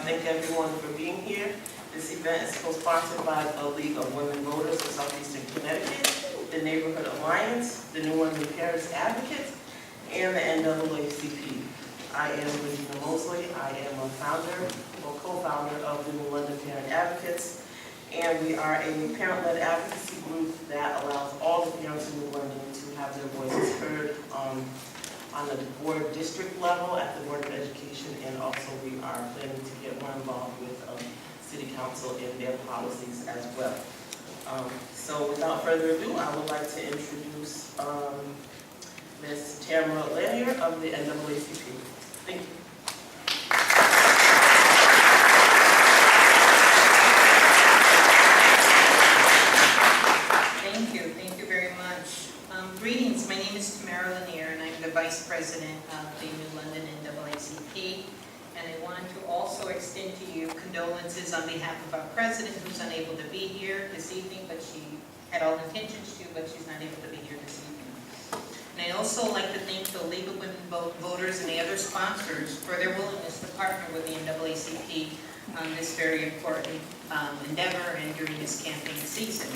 thank everyone for being here. This event is co-sponsored by the League of Women Voters of Southeastern Connecticut, the Neighborhood Alliance, the New London Parents Advocates, and the NAACP. I am Regina Mosley. I am a founder or co-founder of the New London Parent Advocates, and we are a parent-led advocacy group that allows all the parents in New London to have their voices heard on the board district level at the Board of Education, and also we are planning to get more involved with City Council in their policies as well. So without further ado, I would like to introduce Ms. Tamara Lanier of the NAACP. Thank you. Thank you very much. Greetings, my name is Tamara Lanier and I'm the Vice President of the New London NAACP. And I wanted to also extend to you condolences on behalf of our President, who's unable to be here this evening, but she had all intentions to, but she's not able to be here this evening. And I'd also like to thank the League of Women Voters and the other sponsors for their willingness to partner with the NAACP on this very important endeavor and during this campaign season.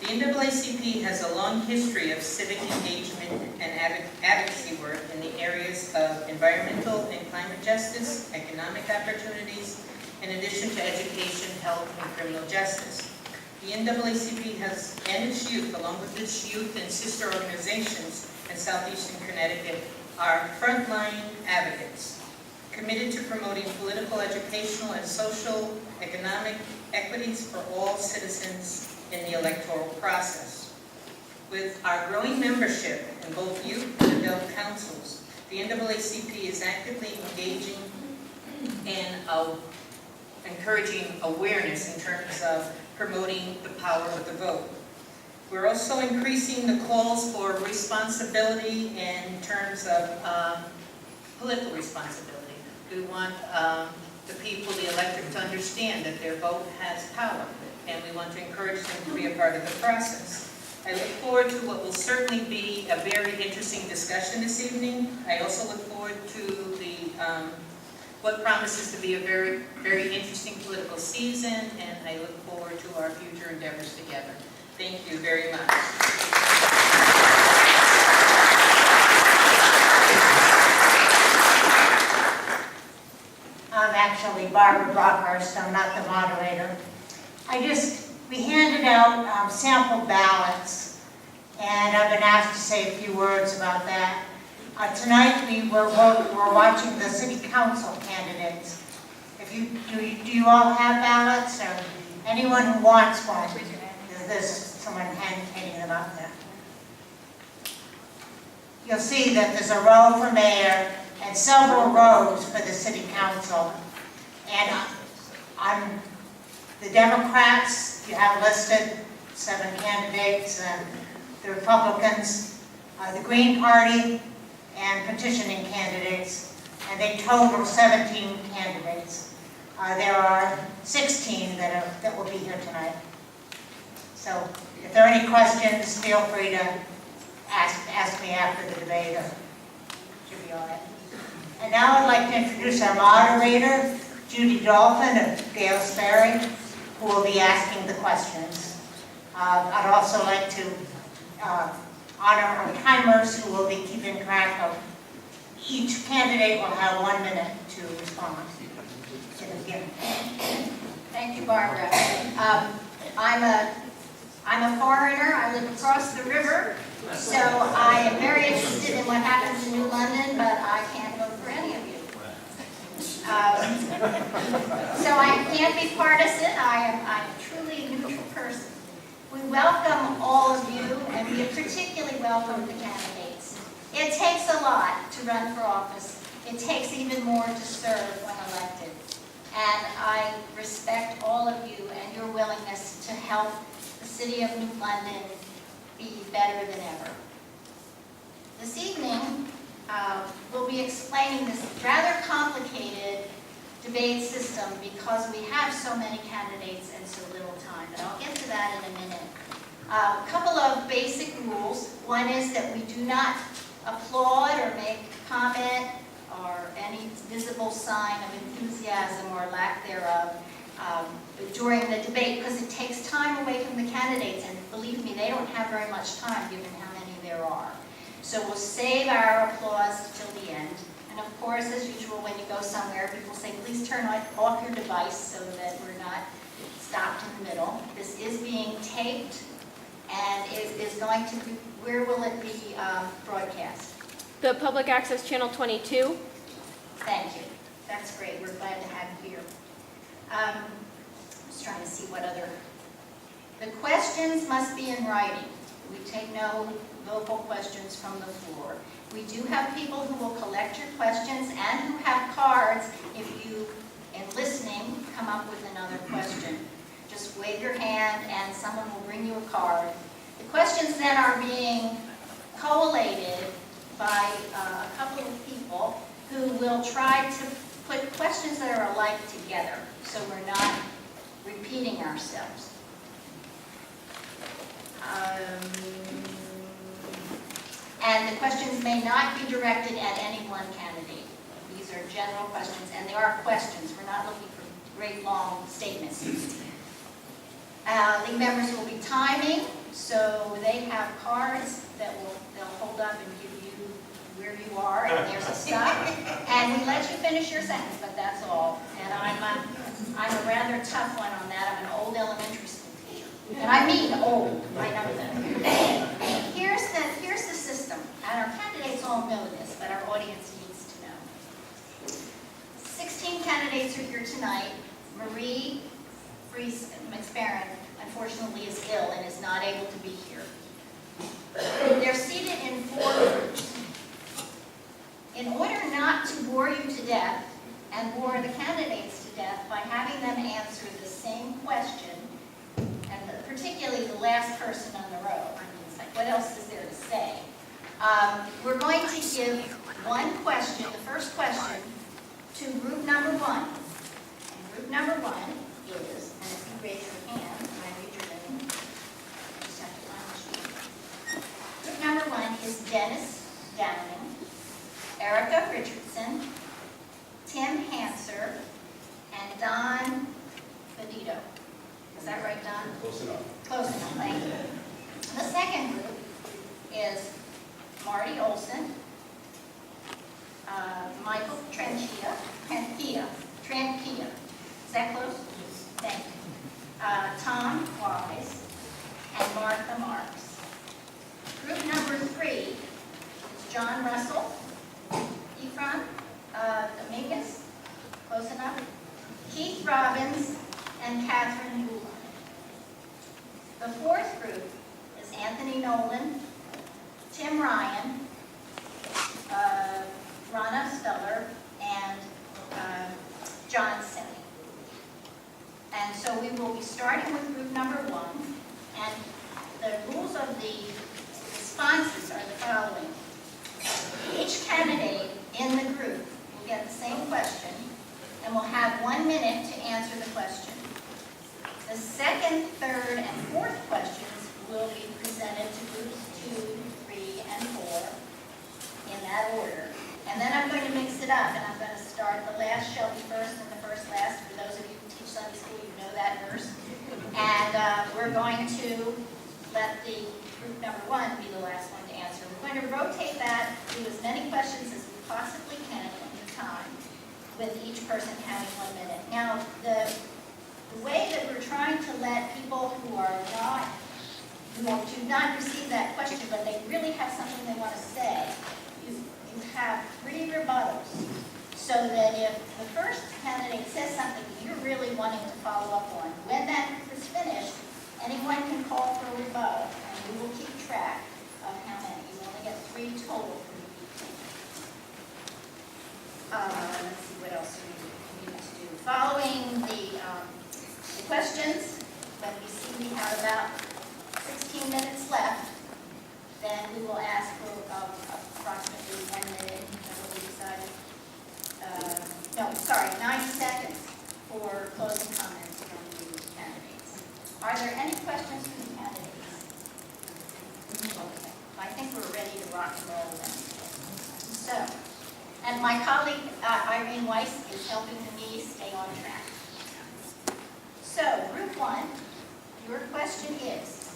The NAACP has a long history of civic engagement and advocacy work in the areas of environmental and climate justice, economic opportunities, in addition to education, health, and criminal justice. The NAACP has, and its youth, along with its youth and sister organizations in Southeastern Connecticut, are frontline advocates, committed to promoting political, educational, and social, economic equities for all citizens in the electoral process. With our growing membership in both youth and adult councils, the NAACP is actively engaging and encouraging awareness in terms of promoting the power of the vote. We're also increasing the calls for responsibility in terms of political responsibility. We want the people, the electorate, to understand that their vote has power, and we want to encourage them to be a part of the process. I look forward to what will certainly be a very interesting discussion this evening. I also look forward to the what promises to be a very, very interesting political season, and I look forward to our future endeavors together. Thank you very much. I'm actually Barbara Brockhurst. I'm not the moderator. We handed out sample ballots, and I've been asked to say a few words about that. Tonight we're watching the City Council candidates. Do you all have ballots, or anyone who wants one? There's someone handing them up there. You'll see that there's a row for mayor and several rows for the City Council. And on the Democrats, you have listed 7 candidates, and the Republicans, the Green Party, and petitioning candidates, and they total 17 candidates. There are 16 that will be here tonight. So if there are any questions, feel free to ask me after the debate. Should be all right. And now I'd like to introduce our moderator, Judy Dolphin of Gales Ferry, who will be asking the questions. I'd also like to honor our timers, who will be keeping track of each candidate. Will have 1 minute to respond. Thank you, Barbara. I'm a foreigner. I live across the river, so I am very interested in what happens in New London, but I can't vote for any of you. So I can't be partisan. I'm truly a neutral person. We welcome all of you, and we particularly welcome the candidates. It takes a lot to run for office. It takes even more to serve when elected. And I respect all of you and your willingness to help the City of New London be better than ever. This evening, we'll be explaining this rather complicated debate system because we have so many candidates and so little time. But I'll get to that in a minute. A couple of basic rules. One is that we do not applaud or make comment or any visible sign of enthusiasm or lack thereof during the debate, because it takes time away from the candidates, and believe me, they don't have very much time given how many there are. So we'll save our applause till the end. And of course, as usual, when you go somewhere, people say, please turn off your device so that we're not stopped in the middle. This is being taped, and it is going to be, where will it be broadcast? The Public Access Channel 22. Thank you. That's great. We're glad to have you here. Just trying to see what other... The questions must be in writing. We take no vocal questions from the floor. We do have people who will collect your questions and who have cards if you, in listening, come up with another question. Just wave your hand and someone will bring you a card. The questions then are being collated by a couple of people who will try to put questions that are alike together, so we're not repeating ourselves. And the questions may not be directed at any one candidate. These are general questions, and they are questions. We're not looking for great long statements. The members will be timing, so they have cards that they'll hold up and give you where you are, and there's a stop. And we let you finish your sentence, but that's all. And I'm a rather tough one on that. I'm an old elementary school teacher. And I mean old, I know that. Here's the system, and our candidates all know this, but our audience needs to know. 16 candidates are here tonight. Marie McSparron, unfortunately, is ill and is not able to be here. They're seated in 4 groups. In order not to bore you to death and bore the candidates to death by having them answer the same question, and particularly the last person on the row, I mean, it's like, what else is there to say? We're going to give one question, the first question, to group number 1. And group number 1 is, and if you raise your hand, and I read your name, I just have to find the sheet. Group number 1 is Dennis Downing, Erica Richardson, Tim Hanser, and Don Benito. Is that right, Don? Close enough. Close enough, thank you. The second group is Marty Olson, Michael Tranchia. Is that close? Thank you. Tom Wise and Martha Marks. Group number 3 is John Russell, Ephraim Dominguez, close enough, Keith Robbins, and Catherine Gould. The fourth group is Anthony Nolan, Tim Ryan, Ronna Speller, and John Sinney. And so we will be starting with group number 1, and the rules of the responses are the following. Each candidate in the group will get the same question and will have 1 minute to answer the question. The second, third, and fourth questions will be presented to groups 2, 3, and 4 in that order. And then I'm going to mix it up, and I'm going to start the last shall be first and the first last. For those of you who teach Sunday school, you know that verse. And we're going to let the group number 1 be the last one to answer. We're going to rotate that, do as many questions as we possibly can in the time, with each person having 1 minute. Now, the way that we're trying to let people who do not receive that question, but they really have something they want to say, you have 3 rebuttals, so that if the first candidate says something you're really wanting to follow up on, when that is finished, anyone can call for a rebuttal, and we will keep track of how many. You only get 3 total for each. Let's see what else we need to do. Following the questions, when we see we have about 16 minutes left, then we will ask for approximately 1 minute, that will be decided. 90 seconds for closing comments from the candidates. Are there any questions from the candidates? Okay. I think we're ready to rock and roll then. So, And my colleague Irene Weiss is helping me stay on track. So, Group 1, your question is,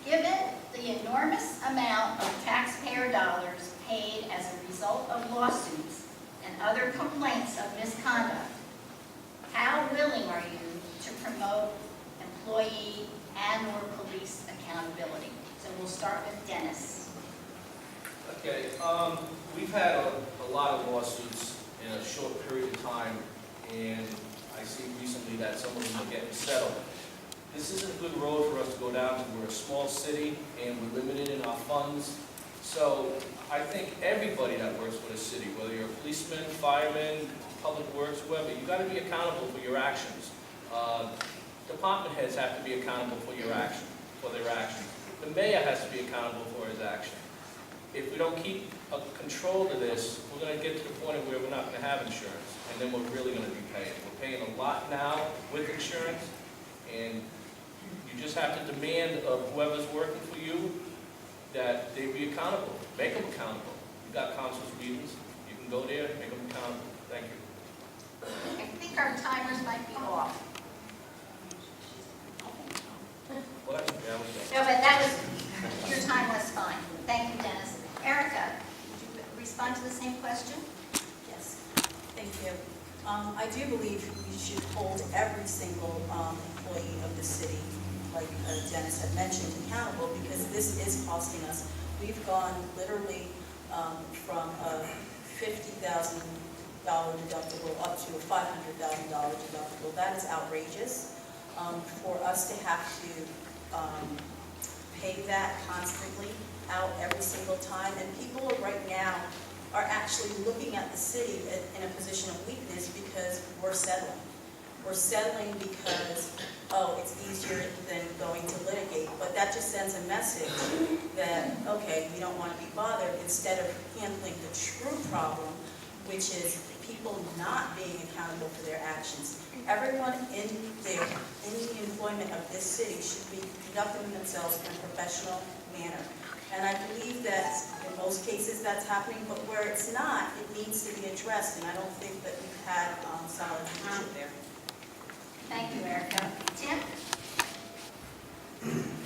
given the enormous amount of taxpayer dollars paid as a result of lawsuits and other complaints of misconduct, how willing are you to promote employee and/or police accountability? So we'll start with Dennis. Okay, we've had a lot of lawsuits in a short period of time, and I see recently that some of them are getting settled. This isn't a good road for us to go down because we're a small city and we're limited in our funds. So I think everybody that works for the city, whether you're a policeman, fireman, public works, whoever, you got to be accountable for your actions. Department heads have to be accountable for their actions. The mayor has to be accountable for his action. If we don't keep a control to this, we're going to get to the point where we're not going to have insurance, and then we're really going to be paying. We're paying a lot now with insurance, and you just have to demand of whoever's working for you that they be accountable. Make them accountable. You've got council's meetings. You can go there and make them accountable. Thank you. I think our timers might be off. Well, that's, yeah, No, but that was, your time was fine. Thank you, Dennis. Erica, would you respond to the same question? Yes, thank you. I do believe we should hold every single employee of the city, like Dennis had mentioned, accountable, because this is costing us. We've gone literally from a $50,000 deductible up to a $500,000 deductible. That is outrageous. For us to have to pay that constantly out every single time, and people right now are actually looking at the city in a position of weakness because we're settling. We're settling because, oh, it's easier than going to litigate, but that just sends a message that, okay, we don't want to be bothered, instead of handling the true problem, which is people not being accountable for their actions. Everyone in the employment of this city should be conducting themselves in a professional manner. And I believe that in most cases that's happening, but where it's not, it needs to be addressed, and I don't think that we've had solid leadership there. Thank you, Erica. Tim?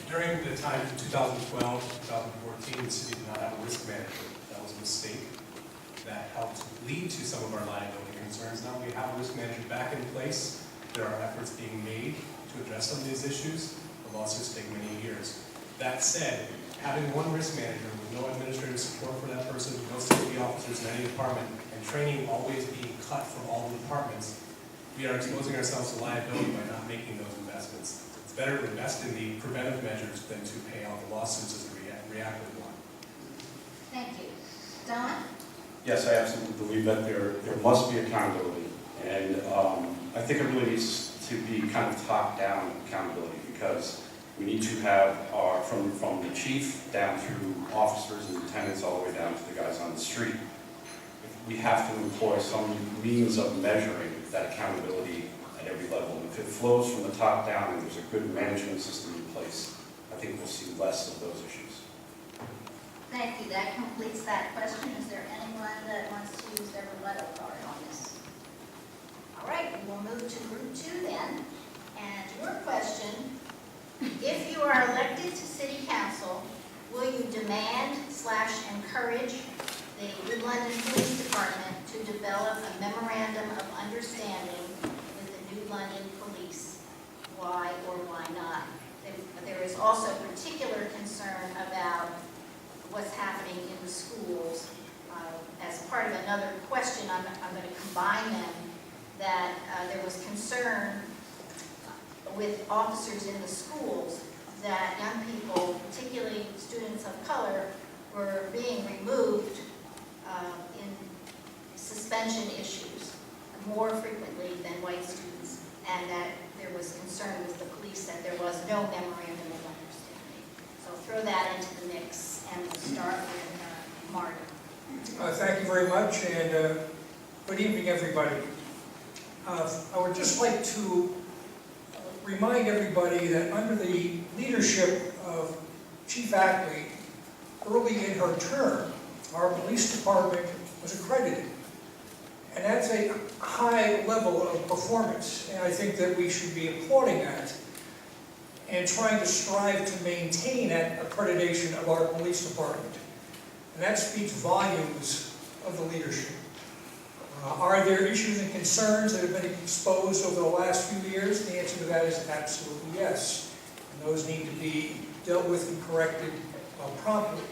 During the time from 2012 to 2014, the city did not have a risk manager. That was a mistake. That helped lead to some of our liability concerns. Now we have a risk manager back in place. There are efforts being made to address some of these issues. The lawsuits take many years. That said, having one risk manager with no administrative support for that person, no safety officers in any department, and training always being cut from all the departments, we are exposing ourselves to liability by not making those investments. It's better to invest in the preventive measures than to pay out the lawsuits as a reactive one. Thank you. Don? Yes, I absolutely believe that there must be accountability, and I think it really needs to be kind of top-down accountability, because we need to have our, from the chief down through officers and lieutenants all the way down to the guys on the street. We have to employ some means of measuring that accountability at every level. And if it flows from the top down and there's a good management system in place, I think we'll see less of those issues. Thank you. That completes that question. Is there anyone that wants to use their rebuttal card on this? All right, we will move to Group 2 then. And your question, if you are elected to City Council, will you demand/encourage the New London Police Department to develop a memorandum of understanding with the New London Police? Why or why not? There is also particular concern about what's happening in the schools. As part of another question, I'm going to combine them, that there was concern with officers in the schools that young people, particularly students of color, were being removed in suspension issues more frequently than white students, and that there was concern with the police that there was no memorandum of understanding. So throw that into the mix, and we'll start with Marty. Thank you very much, and good evening, everybody. I would just like to remind everybody that under the leadership of Chief Ackley, early in her term, our police department was accredited. And that's a high level of performance, and I think that we should be applauding that and trying to strive to maintain that accreditation of our police department. And that speaks volumes of the leadership. Are there issues and concerns that have been exposed over the last few years? The answer to that is absolutely yes. And those need to be dealt with and corrected promptly.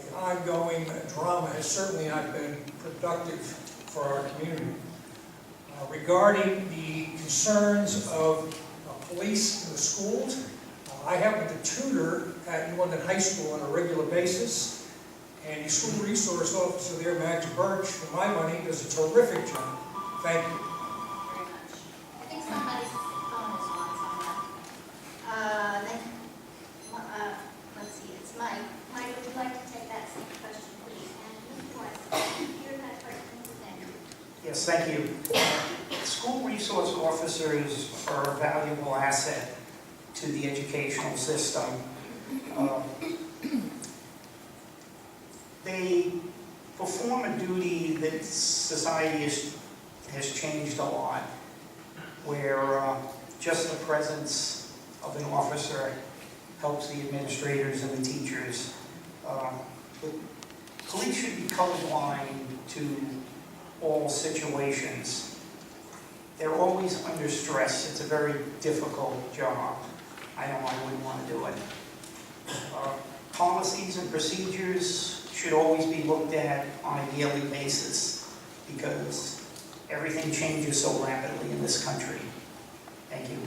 The ongoing drama has certainly not been productive for our community. Regarding the concerns of police in the schools, I happen to tutor at New London High School on a regular basis, and the school resource officer there, Max Birch, for my money, does a terrific job. Thank you. Very much. I think somebody's phone is on somewhere. Let's see, it's Mike. Mike, would you like to take that same question, please? And Mr. West, you're that person. Thank you. Yes, thank you. School resource officers are a valuable asset to the educational system. They perform a duty that society has changed a lot, where just the presence of an officer helps the administrators and the teachers. The police should be colorblind to all situations. They're always under stress. It's a very difficult job. I know I wouldn't want to do it. Policies and procedures should always be looked at on a yearly basis because everything changes so rapidly in this country. Thank you.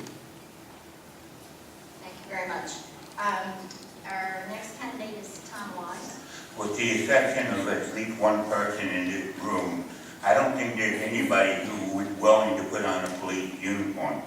Thank you very much. Our next candidate is Tom Wise. With the exception of at least one person in this room, I don't think there's anybody who is willing to put on a police uniform.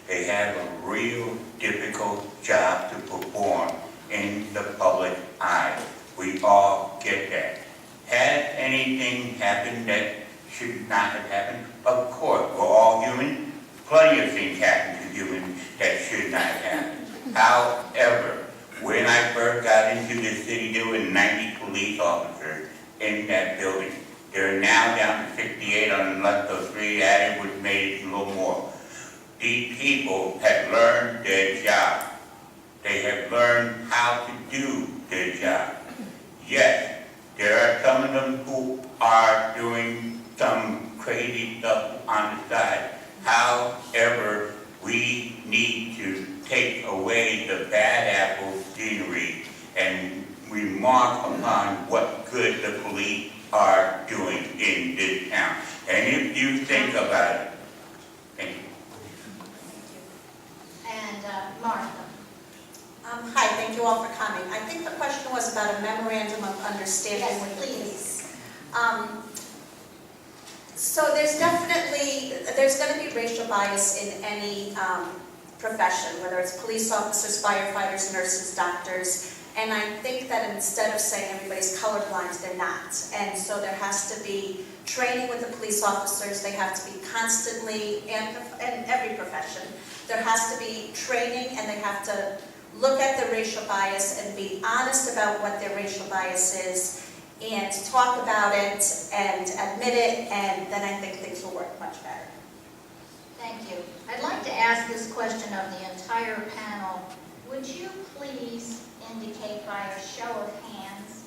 They have a real difficult job to perform in the public eye. We all get that. Has anything happened that should not have happened? Of course, we're all human. Plenty of things happen to humans that should not have happened. However, when I first got into the city, there were 90 police officers in that building. They're now down to 68 unless those 3 added, which made it a little more. These people have learned their job. They have learned how to do their job. Yes, there are some of them who are doing some crazy stuff on the side. However, we need to take away the bad apple scenery and remark upon what good the police are doing in this town. And if you think about it, thank you. And Martha. Hi, thank you all for coming. I think the question was about a memorandum of understanding Yes, with the please. police. So there's going to be racial bias in any profession, whether it's police officers, firefighters, nurses, doctors. And I think that instead of saying everybody's colorblind, they're not. And so there has to be training with the police officers. They have to be constantly, and every profession, there has to be training, and they have to look at the racial bias and be honest about what their racial bias is, and talk about it and admit it, and then I think things will work much better. Thank you. I'd like to ask this question of the entire panel. Would you please indicate by a show of hands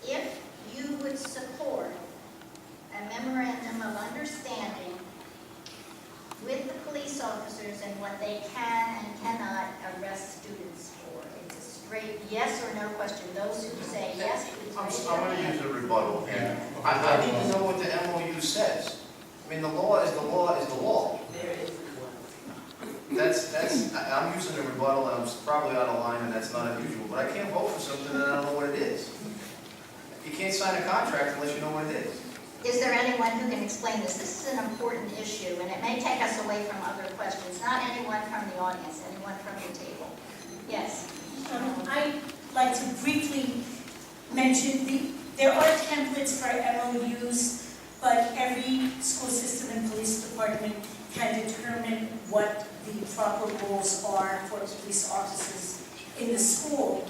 if you would support a memorandum of understanding with the police officers and what they can and cannot arrest students for? It's a straight yes or no question. Those who say yes, please raise your I'm going to hand. use a rebuttal here. I need to know what the MOU says. I mean, the law is the law is the law. There is one. I'm using a rebuttal, and I'm probably out of line, and that's not unusual, but I can't vote for something that I don't know what it is. You can't sign a contract unless you know what it is. Is there anyone who can explain this? This is an important issue, and it may take us away from other questions. Not anyone from the audience, anyone from the table. Yes? I'd like to briefly mention there are templates for MOUs, but every school system and police department can determine what the proper rules are for police officers in the school.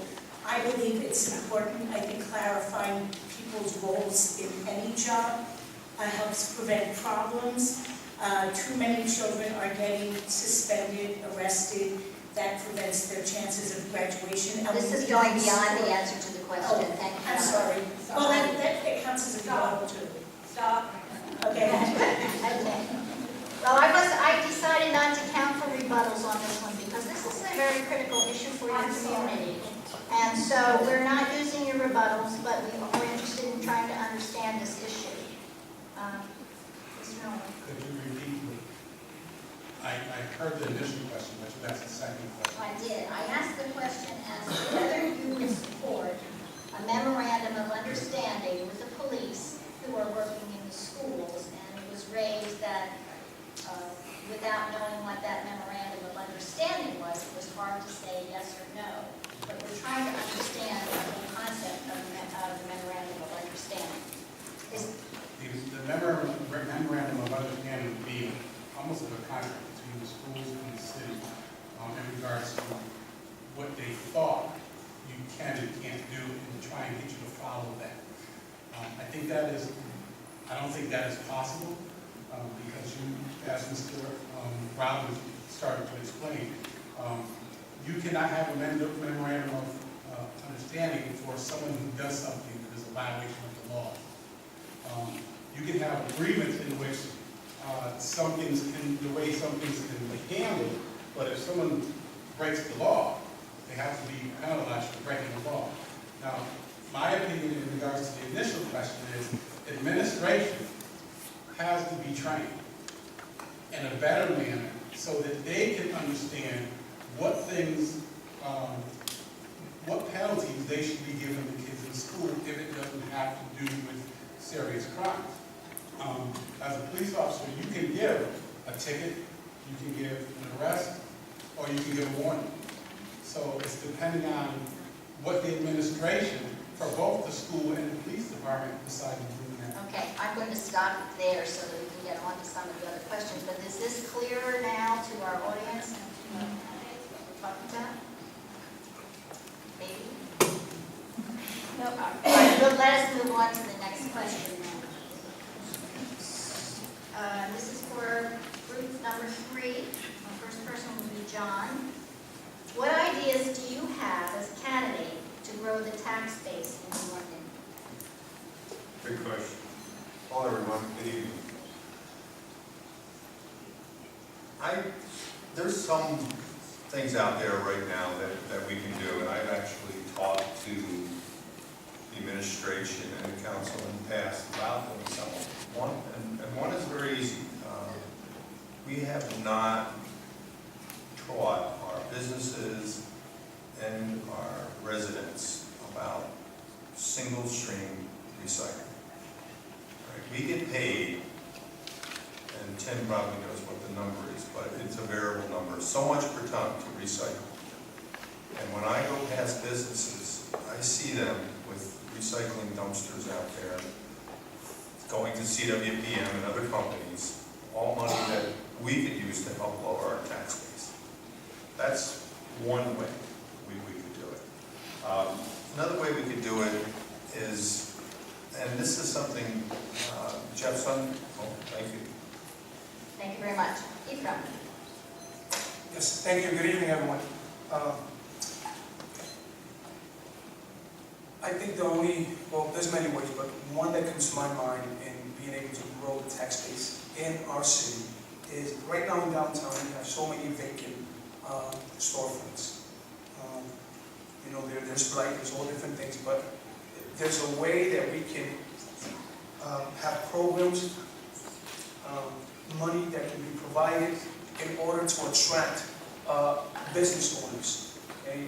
I believe it's important, I think clarifying people's roles in any job helps prevent problems. Too many children are getting suspended, arrested, that prevents their chances of graduation. This is going beyond the answer to the question. Oh, Thank you. I'm sorry. Well, that counts as a job too. Stop. Okay. Okay. Well, I decided not to count for rebuttals on this one because this is a very critical issue for your community. And so we're not using your rebuttals, but we're interested in trying to understand this issue. Mr. Nolan. Could you repeat? I heard the initial question, but that's the second question. I did. I asked the question as to whether you would support a memorandum of understanding with the police who are working in the schools, and it was raised that without knowing what that memorandum of understanding was, it was hard to say yes or no. But we're trying to understand the whole concept of the memorandum of understanding. The memorandum of understanding would be almost like a contract between the schools and the city in regards to what they thought you can and can't do and try and get you to follow that. I don't think that is possible because you, as Mr. Robbins started to explain, you cannot have a memorandum of understanding for someone who does something that is a violation of the law. You can have agreements in which the way some things can be handled, but if someone breaks the law, they have to be penalized for breaking the law. Now, my opinion in regards to the initial question is administration has to be trained in a better manner so that they can understand what things, what penalties they should be giving the kids in school if it doesn't have to do with serious crimes. As a police officer, you can give a ticket, you can give an arrest, or you can give a warning. So it's depending on what the administration for both the school and the police department decide to do now. Okay, I'm going to stop there so that we can get on to some of the other questions. But is this clearer now to our audience and to our candidates what we're talking about? Maybe? No. All right, well, let us move on to the next question now. This is for group number 3. The first person will be John. What ideas do you have as a candidate to grow the tax base in New London? Good question. Hello, everyone. Good evening. There's some things out there right now that we can do, and I've actually talked to the administration and the council in the past about doing some. One is very easy. We have not taught our businesses and our residents about single stream recycling. Right? We get paid, and Tim probably knows what the number is, but it's a variable number, so much per ton to recycle. And when I go past businesses, I see them with recycling dumpsters out there, going to CWPM and other companies, all money that we could use to help lower our tax base. That's one way we could do it. Another way we could do it is, and this is something, Jeff's on, thank you. Thank you very much. Ephraim. Yes, thank you. Good evening, everyone. I think there's many ways, but one that comes to my mind in being able to grow the tax base in our city is right now in downtown, we have so many vacant storefronts. There's blight, there's all different things, but there's a way that we can have programs, money that can be provided in order to attract business owners. Okay?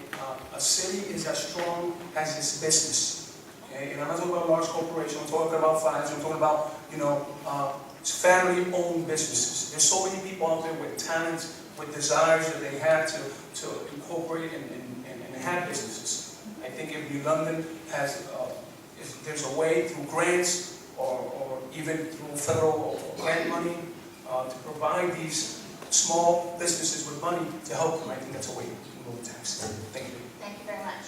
A city is as strong as its business. Okay? And I'm not talking about large corporations, I'm talking about finance, I'm talking about, family-owned businesses. There's so many people out there with talents, with desires that they have to incorporate and have businesses. I think if New London has, if there's a way through grants or even through federal or grant money to provide these small businesses with money to help them, I think that's a way to move tax. Thank you. Thank you very much.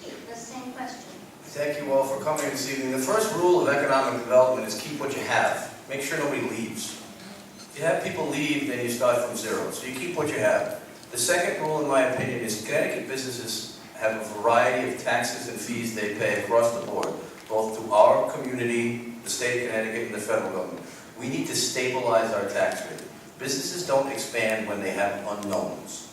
Keith, the same question. Thank you all for coming this evening. The first rule of economic development is keep what you have. Make sure nobody leaves. If you have people leave, then you start from zero. So you keep what you have. The second rule, in my opinion, is Connecticut businesses have a variety of taxes and fees they pay across the board, both to our community, the state of Connecticut, and the federal government. We need to stabilize our tax rate. Businesses don't expand when they have unknowns.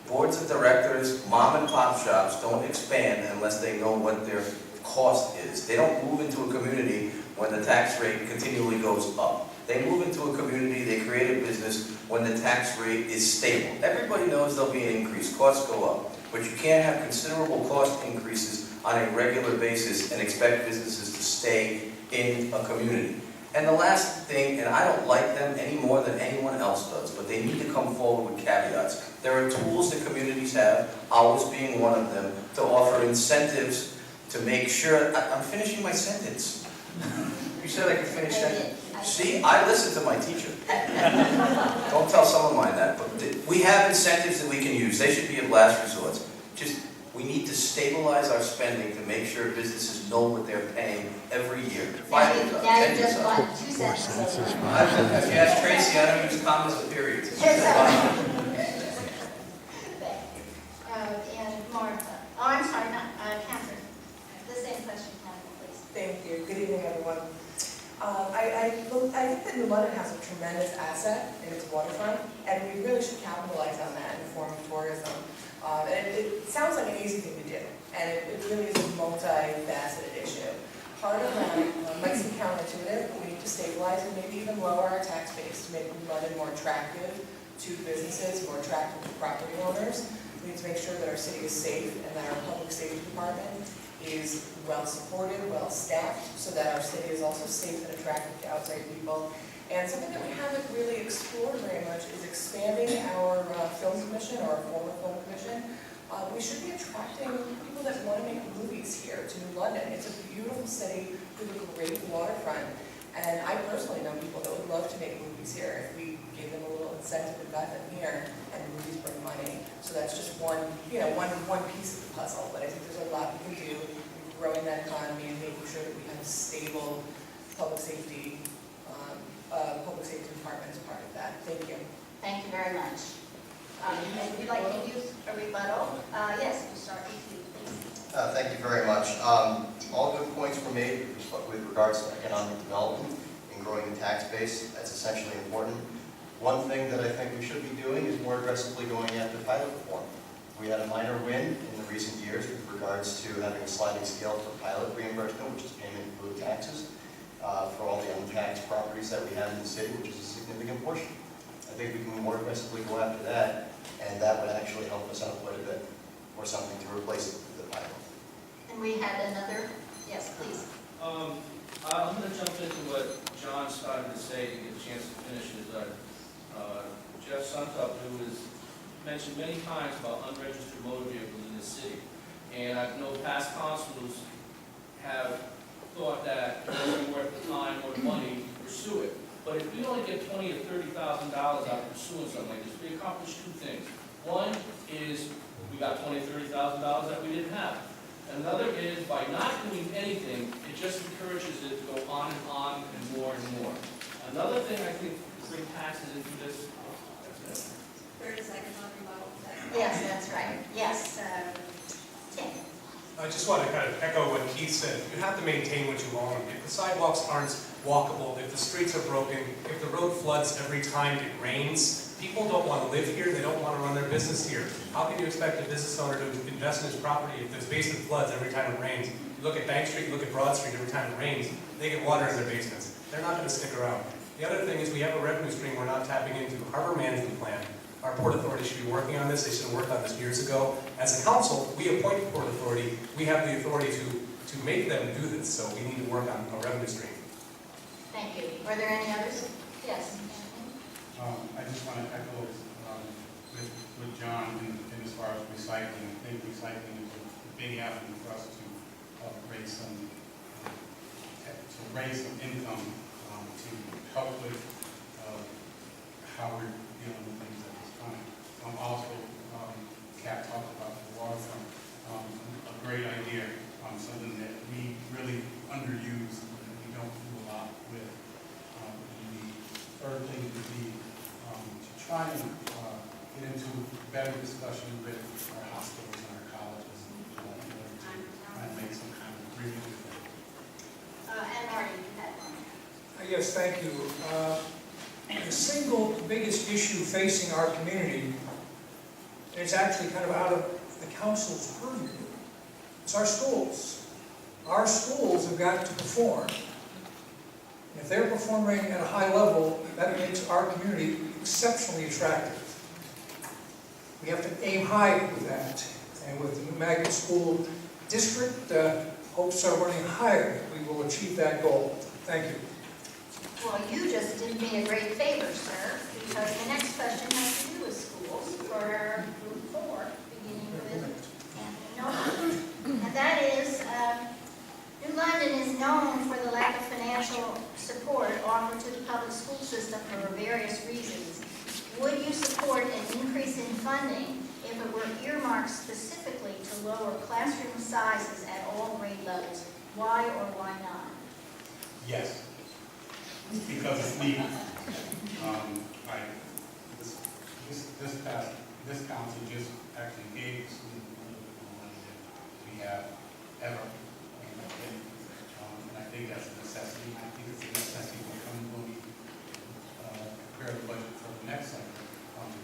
Boards of directors, mom and pop shops don't expand unless they know what their cost is. They don't move into a community when the tax rate continually goes up. They move into a community, they create a business when the tax rate is stable. Everybody knows there'll be an increase, costs go up, but you can't have considerable cost increases on a regular basis and expect businesses to stay in a community. And the last thing, and I don't like them any more than anyone else does, but they need to come forward with caveats. There are tools that communities have, ours being one of them, to offer incentives to make sure, I'm finishing my sentence. You said I could finish that? See, I listen to my teacher. Don't tell someone mine that, but we have incentives that we can use. They should be of last resort. Just, we need to stabilize our spending to make sure businesses know what they're paying every year. 5 years up, 10 years up. Now you just got 2 sentences. If you ask Tracy, I don't use commas or periods. And Martha, oh, I'm sorry, not, Catherine. The same question, Catherine, please. Thank you. Good evening, everyone. I think that New London has a tremendous asset in its waterfront, and we really should capitalize on that in the form of tourism. And it sounds like an easy thing to do, and it really is a multifaceted issue. Part of that might seem counterintuitive, but we need to stabilize and maybe even lower our tax base to make New London more attractive to businesses, more attractive to property owners. We need to make sure that our city is safe and that our public safety department is well supported, well staffed, so that our city is also safe and attractive to outside people. And something that we haven't really explored very much is expanding our film commission or our former film commission. We should be attracting people that want to make movies here to New London. It's a beautiful city with a great waterfront. And I personally know people that would love to make movies here if we gave them a little incentive and got them here, and movies bring money. So that's just one piece of the puzzle. But I think there's a lot we can do in growing that economy and making sure that we have a stable public safety department as part of that. Thank you. Thank you very much. Would you like to use a rebuttal? Yes, we'll start with you, please. Thank you very much. All good points were made with regards to economic development and growing the tax base. That's essentially important. One thing that I think we should be doing is more aggressively going after pilot reform. We had a minor win in the recent years with regards to having a sliding scale for pilot reimbursement, which is payment in lieu of taxes, for all the untaxed properties that we have in the city, which is a significant portion. I think we can more aggressively go after that, and that would actually help us out quite a bit, or something to replace the pilot. And we had another, yes, please. I'm going to jump into what John started to say to get a chance to finish his, Jeff Suntup, who has mentioned many times about unregistered motor vehicles in the city. And I know past constables have thought that it wasn't worth the time or the money to pursue it. But if we only get $20,000 or $30,000 out of pursuing something like this, we accomplish 2 things. One is we got $20,000 or $30,000 that we didn't have. Another is by not doing anything, it just encourages it to go on and more and more. Another thing I think to bring taxes into this. 30 seconds on rebuttal. Yes, that's right. Yes. Tim. I just want to kind of echo what Keith said. You have to maintain what you own. If the sidewalks aren't walkable, if the streets are broken, if the road floods every time it rains, people don't want to live here, they don't want to run their business here. How can you expect a business owner to invest in his property if there's basement floods every time it rains? You look at Bank Street, you look at Broad Street, every time it rains, they get water in their basements. They're not going to stick around. The other thing is we have a revenue stream we're not tapping into, harbor management plan. Our Port Authority should be working on this. They should have worked on this years ago. As a council, we appoint the Port Authority. We have the authority to make them do this, so we need to work on a revenue stream. Thank you. Are there any others? Yes. I just want to echo with John in as far as recycling. I think recycling is a big avenue for us to raise some income to help with how we're dealing with things at this time. Also, Kat talked about the waterfront, a great idea trying to get into better discussion with our hospitals and our colleges in order to try and make some kind of agreement with them. And Marty, you had one. Yes, thank you. The single biggest issue facing our community, and it's actually kind of out of the council's purview, it's our schools. Our schools have got to perform. And if they're performing at a high level, that makes our community exceptionally attractive. We have to aim high with that. And with the new magnet school district, hopes are running higher that we will achieve that goal. Thank you. Well, you just did me a great favor, sir, because the next question has to do with schools for Group 4, beginning with Anthony Nolan. And that is, New London is known for the lack of financial support offered to the public school system for various reasons. Would you support an increase in funding if it were earmarked specifically to lower classroom sizes at all grade levels? Why or why not? Yes, because it's needed. This council just actually gave us more money than we have ever. And I think that's a necessity. I think it's a necessity when we prepare the budget for the next cycle, to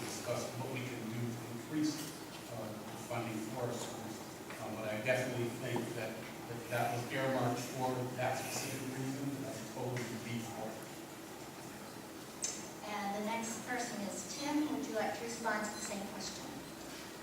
discuss what we can do to increase the funding for our schools. But I definitely think that was earmarked for that specific reason, as opposed to before. And the next person is Tim. Would you like to respond to the same question?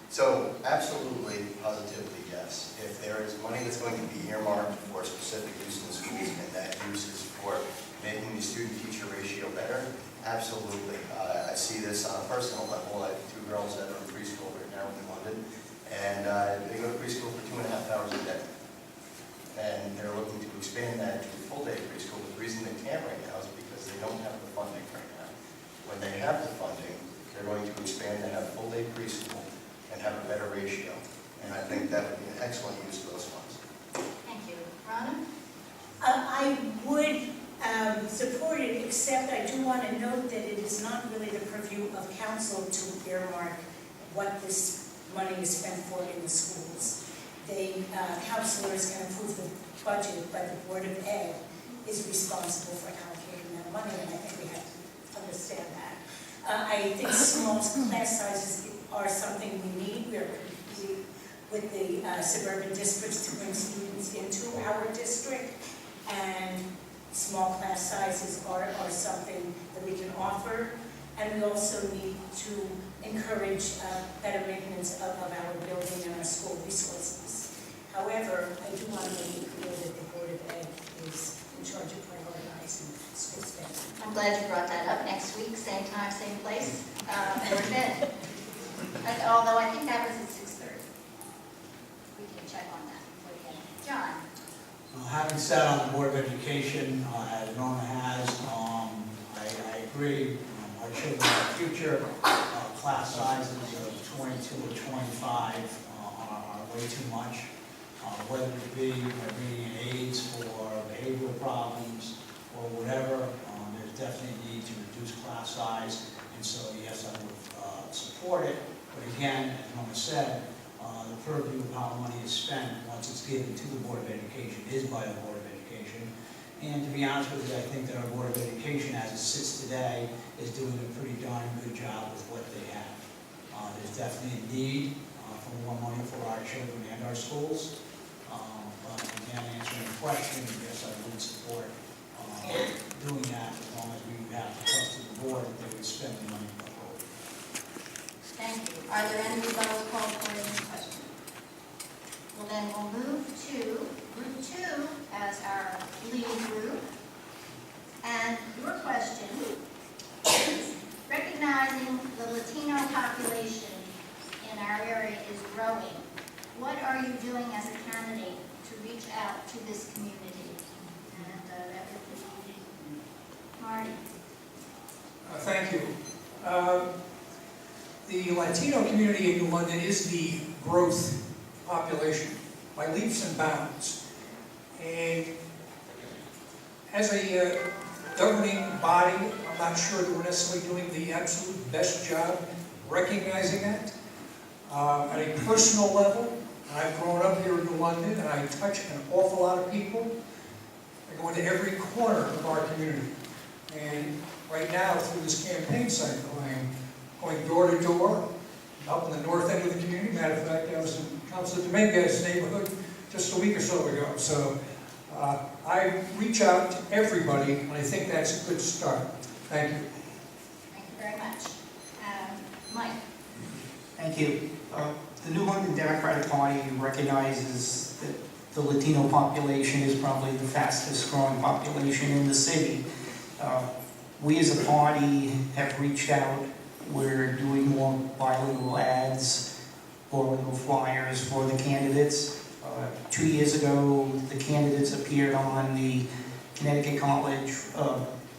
So absolutely, positively, yes. If there is money that's going to be earmarked for specific use in the schools and that use is for making the student-teacher ratio better, absolutely. I see this on a personal level. I have 2 girls that are in preschool right now in London, and they go to preschool for 2.5 hours a day. And they're looking to expand that to a full-day preschool. But the reason they can't right now is because they don't have the funding right now. When they have the funding, they're going to expand and have full-day preschool and have a better ratio. And I think that would be an excellent use of those funds. Thank you. Rhonda? I would support it, except I do want to note that it is not really the purview of council to earmark what this money is spent for in the schools. Councilors can approve the budget, but the Board of Ed is responsible for allocating that money, and I think we have to understand that. I think small class sizes are something we need. We're competing with the suburban districts to bring students into our district, and small class sizes are something that we can offer. And we also need to encourage better maintenance of our building and our school resources. However, I do want to make it clear that the Board of Ed is in charge of prioritizing school spending. I'm glad you brought that up. Next week, same time, same place, Board of Ed. Although I think that was at 6:30. We can check on that before we get it. John? Having sat on the Board of Education, as Rona has, I agree. Our children in the future, class sizes of 22 or 25 are way too much. Whether it be reading aids for behavioral problems or whatever, there's definitely a need to reduce class size. And so, yes, I would support it. But again, as Rona said, the purview of how money is spent once it's given to the Board of Education is by the Board of Education. And to be honest with you, I think that our Board of Education, as it sits today, is doing a pretty darn good job with what they have. There's definitely a need for more money for our children and our schools. But again, answering the question, yes, I would support doing that as long as we have the trust of the board that they would spend the money appropriately. Thank you. Are there any rebuttals called for in this question? Well, then we'll move to Group 2 as our lead group. And your question is, recognizing the Latino population in our area is growing, what are you doing as a candidate to reach out to this community? And that would be Marty. Thank you. The Latino community in New London is the growth population by leaps and bounds. And as a governing body, I'm not sure that we're necessarily doing the absolute best job recognizing that. At a personal level, I've grown up here in New London, and I touch an awful lot of people. I go into every corner of our community. And right now, through this campaign cycle, I am going door to door, up in the north end of the community. Matter of fact, I was in Councilor Dominguez's neighborhood just a week or so ago. So I reach out to everybody, and I think that's a good start. Thank you. Thank you very much. Mike? Thank you. The New London Democratic Party recognizes that the Latino population is probably the fastest growing population in the city. We as a party have reached out. We're doing more bilingual ads, bilingual flyers for the candidates. 2 years ago, the candidates appeared on the Connecticut College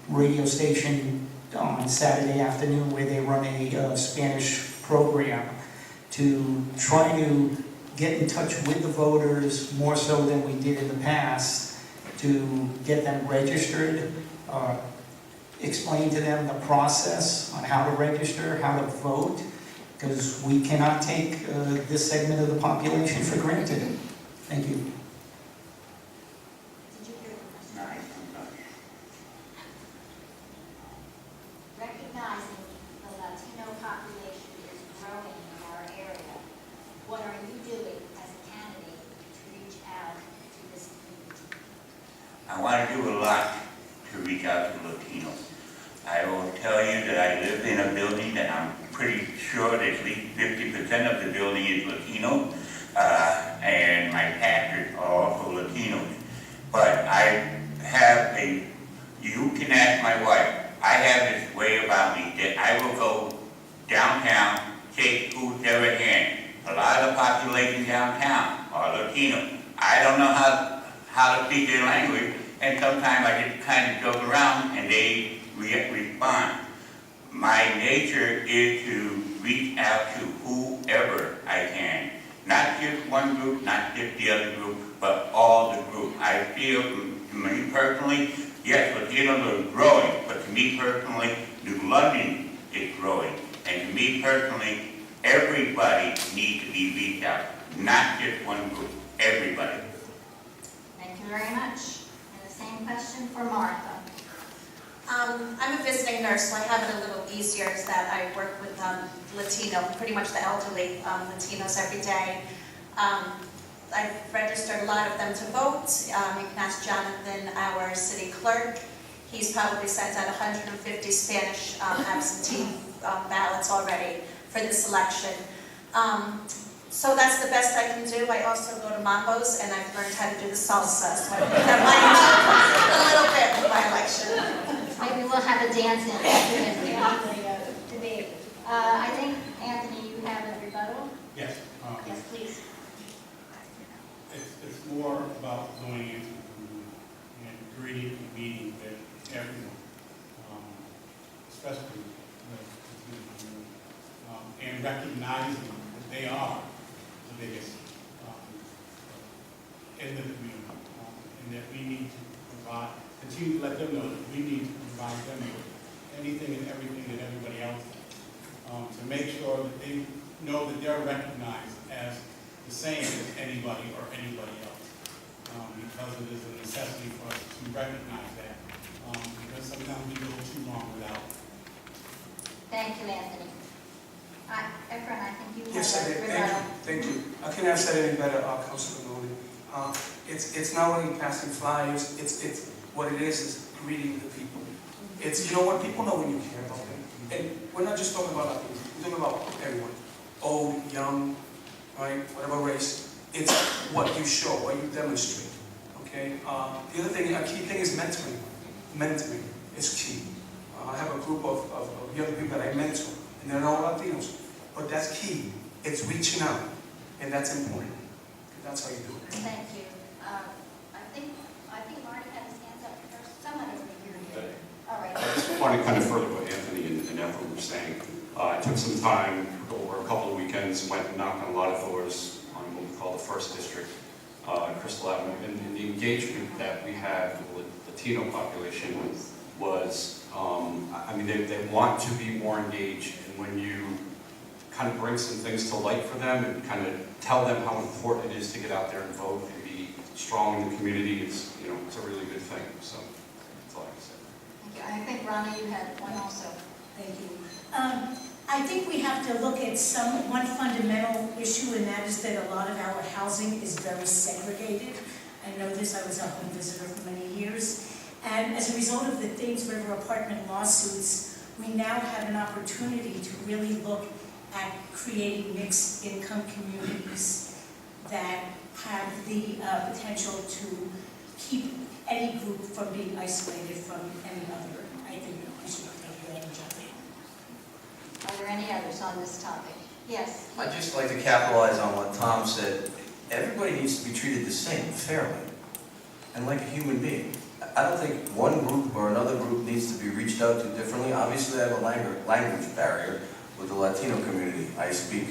radio station on Saturday afternoon, where they run a Spanish program to try to get in touch with the voters more so than we did in the past, to get them registered, explain to them the process on how to register, how to vote, because we cannot take this segment of the population for granted. Thank you. Did you hear the question? Recognizing the Latino population is growing in our area, what are you doing as a candidate to reach out to this community? I want to do a lot to reach out to Latinos. I will tell you that I live in a building that I'm pretty sure that at least 50% of the building is Latino, and my pastors are also Latinos. But I have you can ask my wife, I have this way about me that I will go downtown, shake whoever hand. A lot of the population downtown are Latino. I don't know how to speak their language, and sometimes I just kind of joke around and they respond. My nature is to reach out to whoever I can. Not just one group, not just the other group, but all the group. I feel, to me personally, yes, Latinos are growing, but to me personally, New London is growing. And to me personally, everybody needs to be reached out, not just one group, everybody. Thank you very much. And the same question for Martha. I'm a visiting nurse, so I have it a little easier, is that I work with Latino, pretty much the elderly Latinos every day. I've registered a lot of them to vote. You can ask Jonathan, our city clerk. He's probably sent out 150 Spanish absentee ballots already for this election. So that's the best I can do. I also go to Mambo's, and I've learned how to do the salsa, so I think that might help a little bit with my election. Maybe we'll have a dance in after the debate. I think, Anthony, you have a rebuttal? Yes. Yes, please. It's more about going into and greeting and meeting with everyone, especially and recognizing that they are the biggest in the community, and that we need to continue to let them know that we need to provide them with anything and everything that everybody else has, to make sure that they know that they're recognized as the same as anybody or anybody else, because it is a necessity for us to recognize that, because sometimes we go too long without. Thank you, Anthony. Efren, I think you Yes, have I a did. rebuttal. Thank you. I couldn't have said it any better, Councilor Maloney. It's not only passing flyers, it's what it is greeting the people. It's, you know what, people know when you care about them. And we're not just talking about Latinos, we're talking about everyone. Old, young, right, whatever race. It's what you show, what you demonstrate, okay? The other thing, a key thing is mentoring. Mentoring is key. I have a group of young people that I mentor, and they're all Latinos. But that's key. It's reaching out, and that's important. That's how you do it. Thank you. I think Marty had his hands up first. Someone over here. All right. I just want to kind of further what Anthony and Efren were saying. I took some time over a couple of weekends, went and knocked on a lot of doors on what we call the First District, Crystal Avenue, and the engagement that we have with the Latino population was, I mean, they want to be more engaged, and when you kind of bring some things to light for them and kind of tell them how important it is to get out there and vote and be strong in the community, it's, you know, it's a really good thing. So that's all I can say. Thank you. I think, Ronna, you had one also. Thank you. I think we have to look at one fundamental issue, and that is that a lot of our housing is very segregated. I know this, I was a home visitor for many years. And as a result of the Thames River apartment lawsuits, we now have an opportunity to really look at creating mixed income communities that have the potential to keep any group from being isolated from any other. I think we should take advantage of it. Are there any others on this topic? Yes? I'd just like to capitalize on what Tom said. Everybody needs to be treated the same, fairly, and like a human being. I don't think one group or another group needs to be reached out to differently. Obviously, I have a language barrier with the Latino community. I speak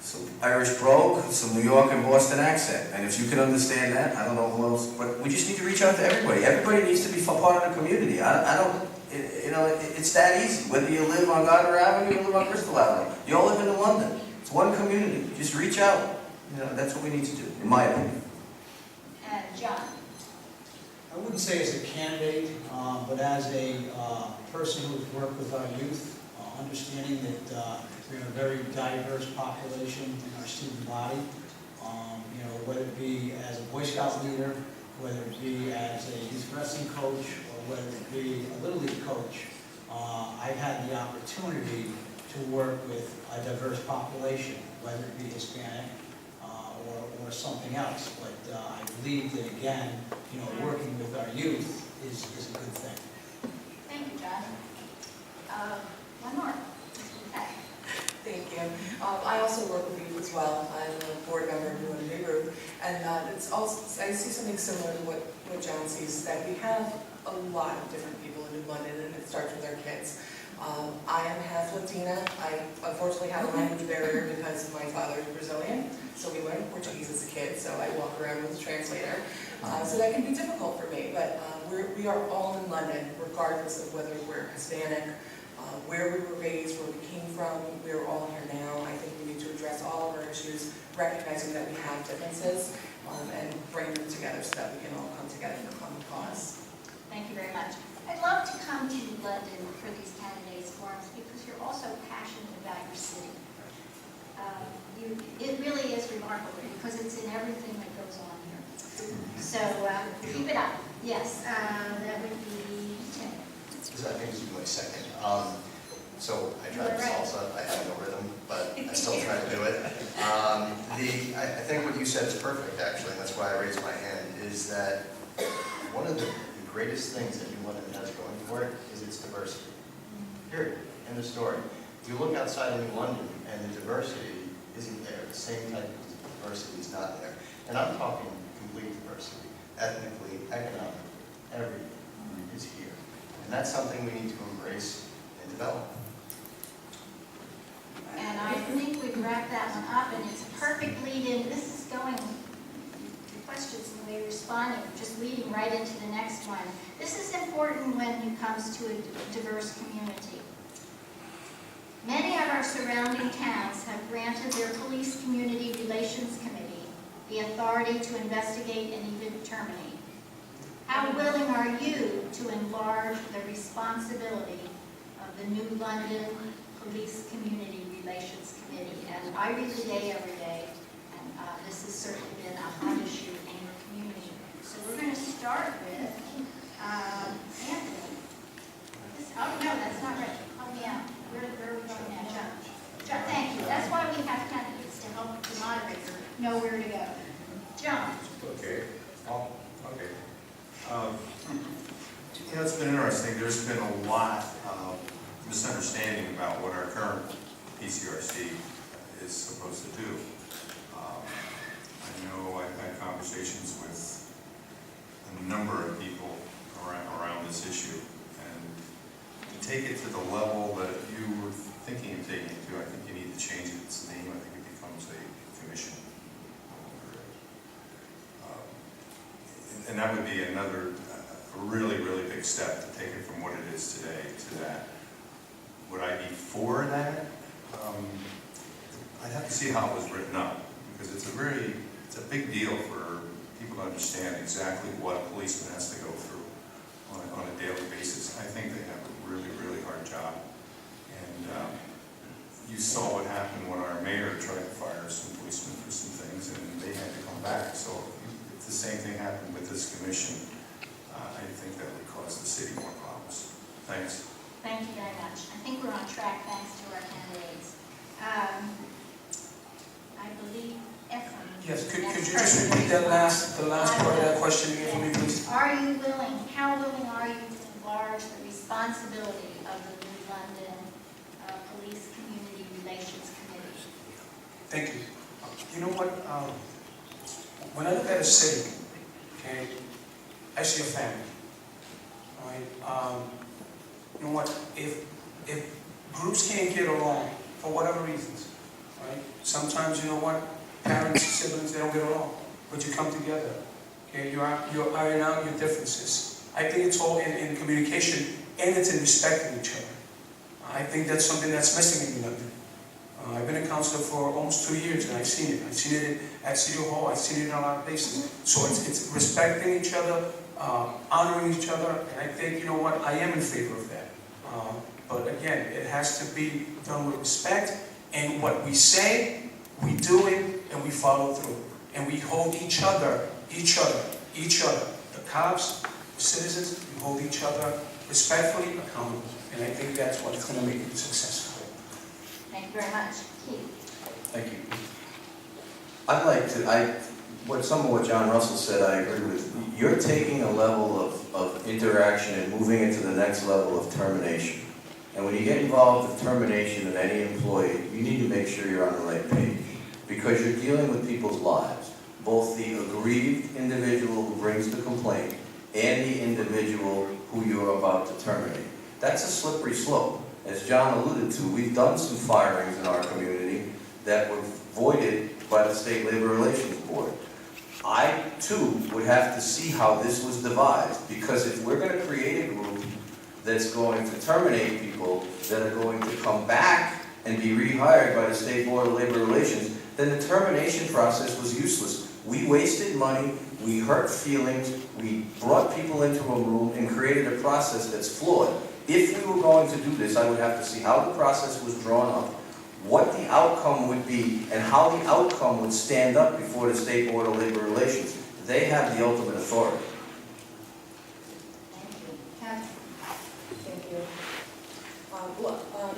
some Irish brogue, some New York and Boston accent, and if you can understand that, I don't know who else, but we just need to reach out to everybody. Everybody needs to be part of the community. I don't, you know, it's that easy. Whether you live on Gardner Avenue or you live on Bristol Avenue, you all live in London. It's one community. Just reach out. You know, that's what we need to do, in my opinion. And John? I wouldn't say as a candidate, but as a person who's worked with our youth, understanding that we have a very diverse population in our student body, you know, whether it be as a Boy Scout leader, whether it be as a youth wrestling coach, or whether it be a Little League coach, I've had the opportunity to work with a diverse population, whether it be Hispanic or something else. But I believe that, again, you know, working with our youth is a good thing. Thank you, John. One more. Okay. Thank you. I also work with youth as well. I'm a board member of New London Group, and it's also, I see something similar to what John sees, that we have a lot of different people in New London, and it starts with our kids. I am half Latina. I unfortunately have a language barrier because my father is Brazilian, so we learned Portuguese as a kid, so I walk around with a translator. So that can be difficult for me, but we are all in London, regardless of whether we're Hispanic, where we were raised, where we came from. We're all here now. I think we need to address all of our issues, recognizing that we have differences, and bring them together so that we can all come together for common cause. Thank you very much. I'd love to come to London for these candidates forums because you're also passionate about your city. It really is remarkable because it's in everything that goes on here. So keep it up. Yes, that would be Tim. I think this will be my second. So I tried the salsa, I have no rhythm, but I still try to do it. I think what you said is perfect, actually, and that's why I raised my hand, is that one of the greatest things that New London has going for it is its diversity. Period. End of story. You look outside of New London and the diversity isn't there. The same type of diversity is not there. And I'm talking complete diversity. Ethnically, economically, everything is here. And that's something we need to embrace and develop. And I think we've wrapped that one up, and it's a perfect lead-in. This is going, the questions and the way you're responding, just leading right into the next one. This is important when it comes to a diverse community. Many of our surrounding towns have granted their police community relations committee the authority to investigate and even terminate. How willing are you to enlarge the responsibility of the New London Police Community Relations Committee? And I read the day every day, and this has certainly been a hot issue in your community. So we're going to start with Anthony. Oh, no, that's not right. Help me out. Where are we going now? John. John, thank you. That's why we have candidates to help the moderator know where to go. John. Okay. Okay. You know, it's been interesting. There's been a lot of misunderstanding about what our current PCRC is supposed to do. I know I've had conversations with a number of people around this issue, and to take it to the level that you were thinking of taking it to, I think you need to change its name. I think it becomes a commission. And that would be another really, really big big step to take it from what it is today to that. Would I be for that? I'd have to see how it was written up, because it's a big deal for people to understand exactly what a policeman has to go through on a daily basis. I think they have a really, really hard job. And you saw what happened when our mayor tried to fire some policemen for some things, and they had to come back. So if the same thing happened with this commission, I think that would cause the city more problems. Thanks. Thank you very much. I think we're on track thanks to our candidates. I believe Efren. Yes, could you just repeat the last part of that question again for me, please? How willing are you to enlarge the responsibility of the New London Police Community Relations Committee? Thank you. You know what, when I look at a city, okay, I see a family, all right? You know what, if groups can't get along for whatever reasons, right? Sometimes, you know what, parents, siblings, they don't get along, but you come together, okay? You're ironing out your differences. I think it's all in communication, and it's in respecting each other. I think that's something that's missing in New London. I've been a counselor for almost 2 years, and I've seen it. I've seen it at City Hall. I've seen it in a lot of places. So it's respecting each other, honoring each other, and I think, you know what, I am in favor of that. But again, it has to be done with respect, and what we say, we do it, and we follow through. And we hold each other, the cops, the citizens, we hold each other respectfully accountable. And I think that's what's going to make it successful. Thank you very much. Keith. Thank you. I'd like to, some of what John Russell said, I agree with. You're taking a level of interaction and moving it to the next level of termination. And when you get involved with termination of any employee, you need to make sure you're on the right page. Because you're dealing with people's lives. Both the aggrieved individual who brings the complaint and the individual who you're about to terminate. That's a slippery slope. As John alluded to, we've done some firings in our community that were voided by the State Labor Relations Board. I, too, would have to see how this was devised, because if we're going to create a group that's going to terminate people that are going to come back and be rehired by the State Board of Labor Relations, then the termination process was useless. We wasted money, we hurt feelings, we brought people into a room and created a process that's flawed. If we were going to do this, I would have to see how the process was drawn up, what the outcome would be, and how the outcome would stand up before the State Board of Labor Relations. They have the ultimate authority. Thank you. Kathy. Thank you.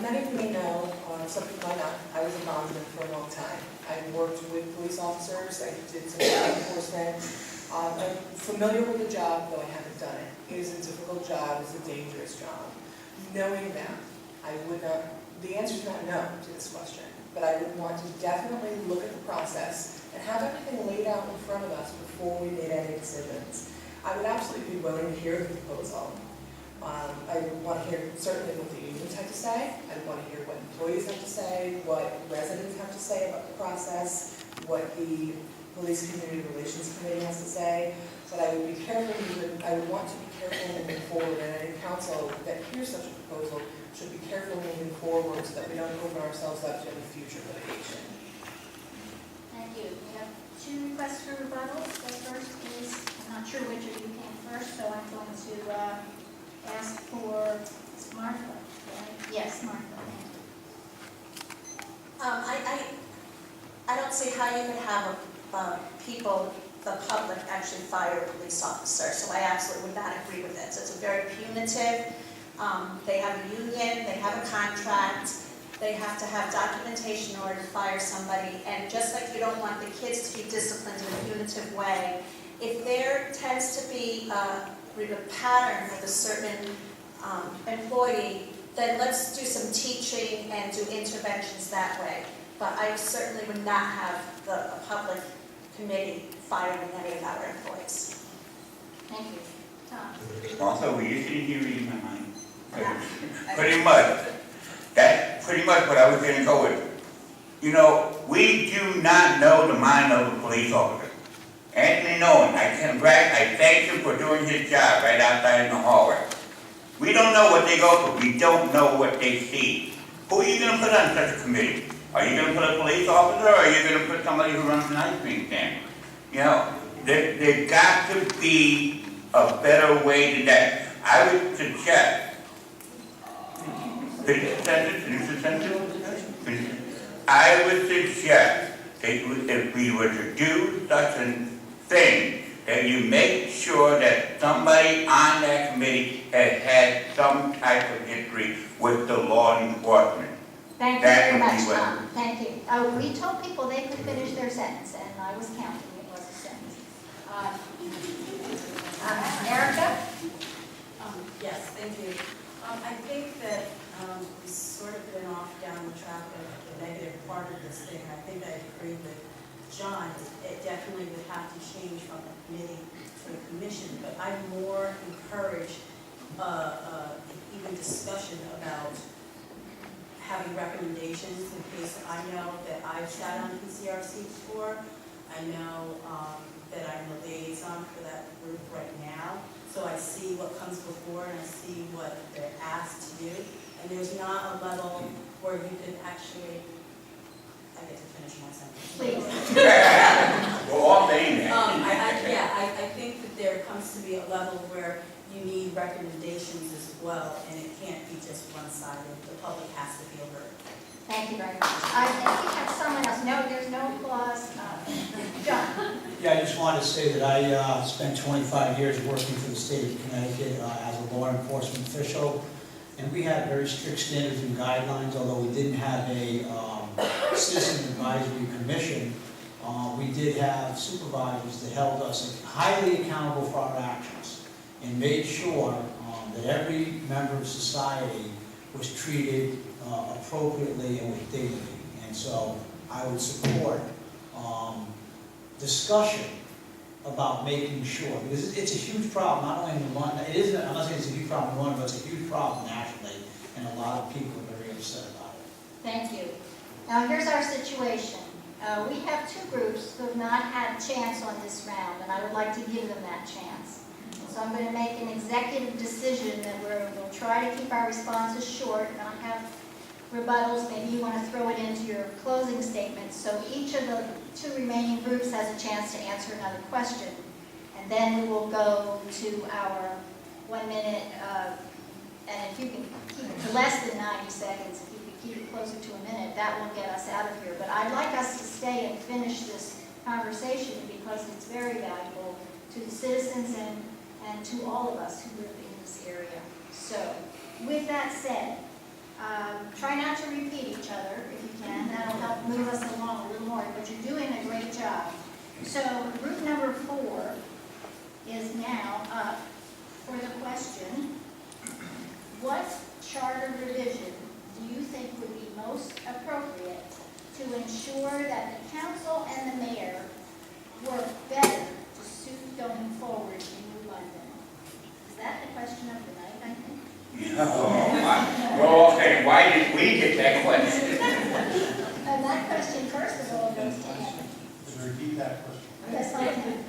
Many of you may know, some people might not, I was a bondsman for a long time. I worked with police officers, I did some law enforcement. I'm familiar with the job, though I haven't done it. It is a difficult job, it's a dangerous job. Knowing that, I would not, the answer is not no to this question, but I would want to definitely look at the process and have everything laid out in front of us before we made any decisions. I would absolutely be willing to hear the proposal. I would want to hear certainly what the unions have to say. I would want to hear what employees have to say, what residents have to say about the process, what the Police Community Relations Committee has to say. But I would be careful, I would want to be careful moving forward, and any council that hears such a proposal should be careful moving forward so that we don't open ourselves up to any future litigation. Thank you. We have 2 requests for rebuttals. The first is, I'm not sure which of you came first, so I'm going to ask for Martha. Right? Yes, Martha. I don't see how you could have people, the public, actually fire a police officer, so I absolutely would not agree with it. So it's a very punitive, they have a union, they have a contract, they have to have documentation in order to fire somebody, and just like you don't want the kids to be disciplined in a punitive way, if there tends to be a pattern with a certain employee, then let's do some teaching and do interventions that way. But I certainly would not have a public committee firing any of our employees. Thank you. Tom. Also, were you sitting here reading my mind? Pretty much. That's pretty much what I was going to go with. You know, we do not know the mind of a police officer. Anthony Nolan, I thank him for doing his job right outside in the hallway. We don't know what they go through. We don't know what they see. Who are you going to put on such a committee? Are you going to put a police officer, or are you going to put somebody who runs an ice cream stand? You know, there's got to be a better way to that. I would suggest, I would suggest that if we were to do such a thing, that you make sure that somebody on that committee has had some type of history with the law enforcement. Thank you very much, Tom. Thank you. We told people they could finish their sentence, and I was counting. It was a sentence. Erica? Yes, thank you. I think that we've sort of been off down the track of the negative part of this thing. I think I agree with John. It definitely would have to change from a committee to a commission, but I'm more encouraged, even discussion about having recommendations in case I know that I've sat on PCRC before. I know that I'm the liaison for that group right now. So I see what comes before and I see what they're asked to do. And there's not a level where you can actually, I get to finish my sentence. Please. We're all saying that. I think that there comes to be a level where you need recommendations as well, and it can't be just one-sided. The public has to feel heard. Thank you very much. I think we have someone else. No, there's no applause. John? Yeah, I just wanted to say that I spent 25 years working for the state of Connecticut as a law enforcement official, and we had very strict standards and guidelines. Although we didn't have a citizen advisory commission, we did have supervisors that held us highly accountable for our actions and made sure that every member of society was treated appropriately and with dignity. And so I would support discussion about making sure, because it's a huge problem, not only in London, it isn't, I'm not saying it's a huge problem in London, but it's a huge problem nationally, and a lot of people are very upset about it. Thank you. Now, here's our situation. We have two groups who have not had a chance on this round, and I would like to give them that chance. So I'm going to make an executive decision that we'll try to keep our responses short, not have rebuttals. Maybe you want to throw it into your closing statement. So each of the two remaining groups has a chance to answer another question. And then we will go to our 1 minute, and if you can keep it to less than 90 seconds, if you can keep it closer to a minute, that will get us out of here. But I'd like us to stay and finish this conversation because it's very valuable to the citizens and to all of us who live in this area. So, with that said, try not to repeat each other if you can. That'll help move us along a little more, but you're doing a great job. So, group number 4 is now up for the question, what charter revision do you think would be most appropriate to ensure that the council and the mayor work better to suit going forward in New London? Is that the question of the night, I think? Well, okay, why did we get that question? And that question, first of all, goes to Anthony. Could you repeat that question? Yes, I can.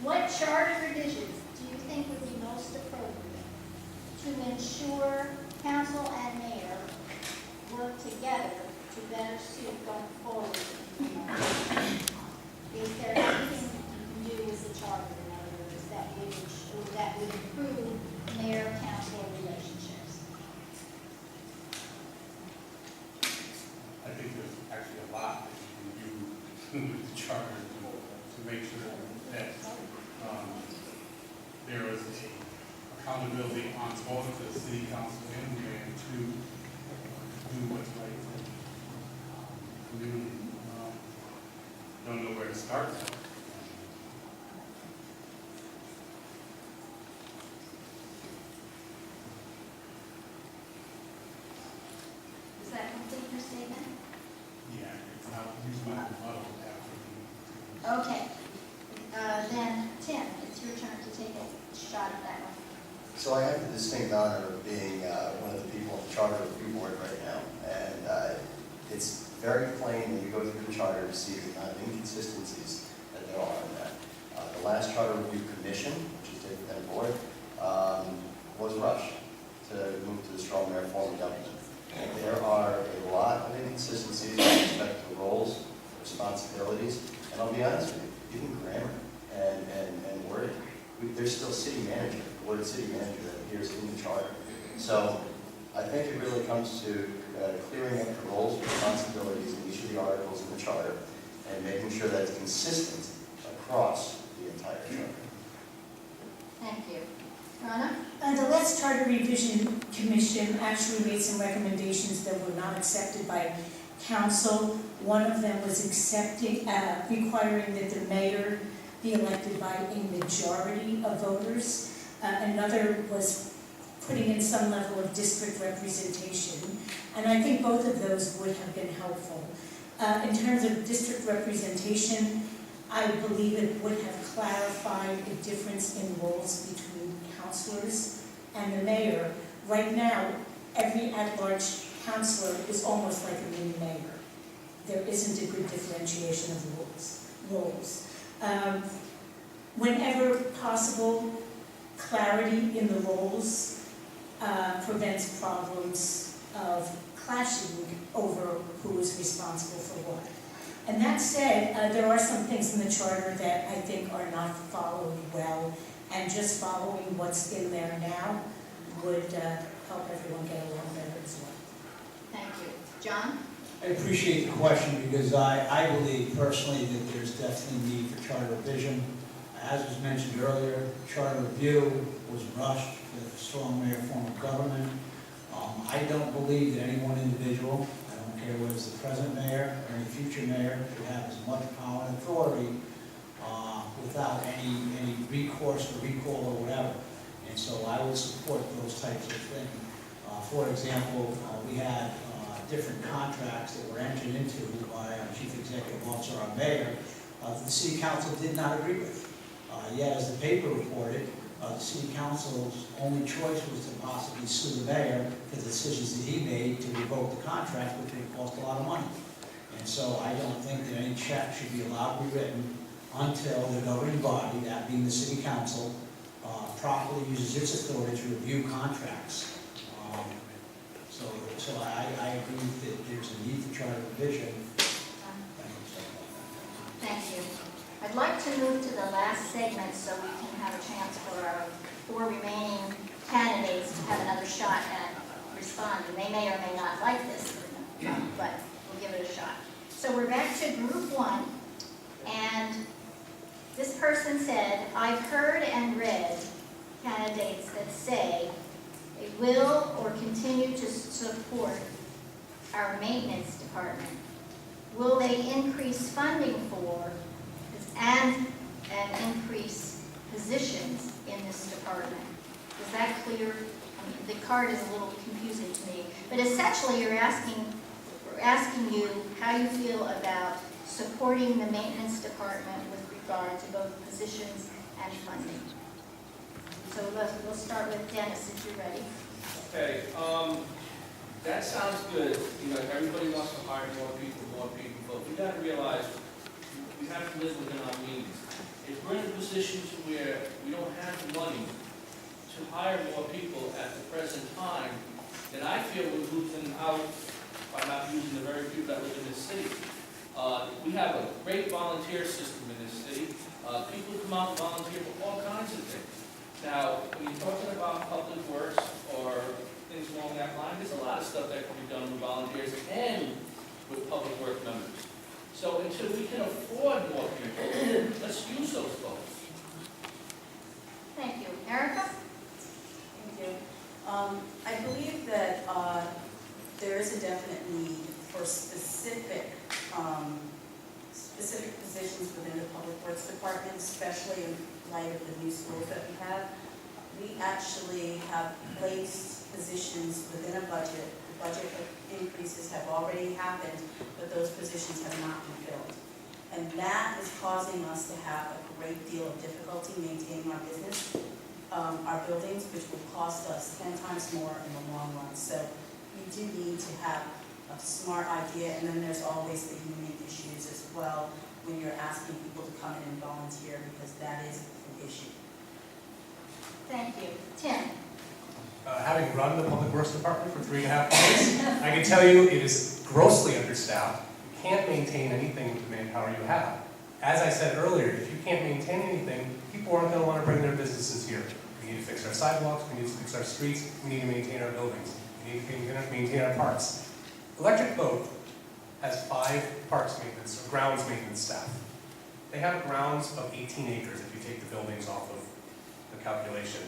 What charter revisions do you think would be most appropriate to ensure council and mayor work together to better suit going forward? Is there anything you can do with the charter, in other words, that would improve mayor-council relationships? I think there's actually a lot that you can do with the charter to make sure that there is a accountability on both the city council and the mayor to do what's right for the community. Don't know where to start. Does that complete your statement? Yeah, I'll use my rebuttal after. Okay. Then, Tim, it's your turn to take a shot at that one. So I have the distinct honor of being one of the people on the charter review board right now, and it's very plain when you go through the charter to see the amount of inconsistencies that there are in that. last charter review commission, which is different than board, was rushed to move to the strong mayor form of government. There are a lot of inconsistencies with respect to roles, responsibilities, and I'll be honest with you, even grammar and wording. There's still city manager, the word city manager that appears in the charter. So I think it really comes to clearing up the roles and responsibilities in each of the articles in the charter and making sure that it's consistent across the entire charter. Thank you. Rana? The last Charter Revision Commission actually made some recommendations that were not accepted by council. One of them was requiring that the mayor be elected by a majority of voters. Another was putting in some level of district representation. And I think both of those would have been helpful. In terms of district representation, I believe it would have clarified the difference in roles between councilors and the mayor. Right now, every at-large councilor is almost like a mini mayor. There isn't a good differentiation of roles. Whenever possible, clarity in the roles prevents problems of clashing over who is responsible for what. And that said, there are some things in the charter that I think are not followed well, and just following what's in there now would help everyone get along better as well. Thank you. John? I appreciate the question because I believe personally that there's definitely need for charter revision. As was mentioned earlier, charter review was rushed with a strong mayor form of government. I don't believe that any one individual, I don't care whether it's the present mayor or any future mayor, should have as much power and authority without any recourse or recall or whatever. And so I would support those types of things. For example, we had different contracts that were entered into by our chief executive officer, our mayor, that the city council did not agree with. Yet, as the paper reported, the city council's only choice was to possibly sue the mayor for the decisions that he made to revoke the contract, which would cost a lot of money. And so I don't think that any check should be allowed to be written until the governing body, that being the city council, properly uses its authority to review contracts. So I agree that there's a need for charter revision. Thank you. I'd like to move to the last segment so we can have a chance for our 4 remaining candidates to have another shot at responding. They may or may not like this, but we'll give it a shot. So we're back to group 1, and this person said, I've heard and read candidates that say they will or continue to support our maintenance department. Will they increase funding for and increase positions in this department? Is that clear? I mean, the card is a little confusing to me, but essentially we're asking you how you feel about supporting the maintenance department with regard to both positions and funding. So we'll start with Dennis, if you're ready. Okay, that sounds good. You know, everybody wants to hire more people, but we got to realize we have to live within our means. If we're in a position to where we don't have the money to hire more people at the present time, then I feel we're losing out by not using the very people that live in this city. We have a great volunteer system in this city. People come out and volunteer for all kinds of things. Now, when you're talking about public works or things along that line, there's a lot of stuff that can be done with volunteers and with public work members. So until we can afford more people, let's use those folks. Thank you. Erica? Thank you. I believe that there is a definite need for specific positions within the Public Works Department, especially in light of the new schools that we have. We actually have placed positions within a budget. The budget increases have already happened, but those positions have not been filled. And that is causing us to have a great deal of difficulty maintaining our business, our buildings, which will cost us 10 times more in the long run. So we do need to have a smart idea, and then there's always the human issues as well when you're asking people to come in and volunteer, because that is an issue. Thank you. Tim? Having run the Public Works Department for 3.5 years, I can tell you it is grossly understaffed. You can't maintain anything with the manpower you have. As I said earlier, if you can't maintain anything, people aren't going to want to bring their businesses here. We need to fix our sidewalks, we need to fix our streets, we need to maintain our buildings, we need to maintain our parks. Electric Boat has 5 parks maintenance, or grounds maintenance staff. They have grounds of 18 acres if you take the buildings off of the calculation.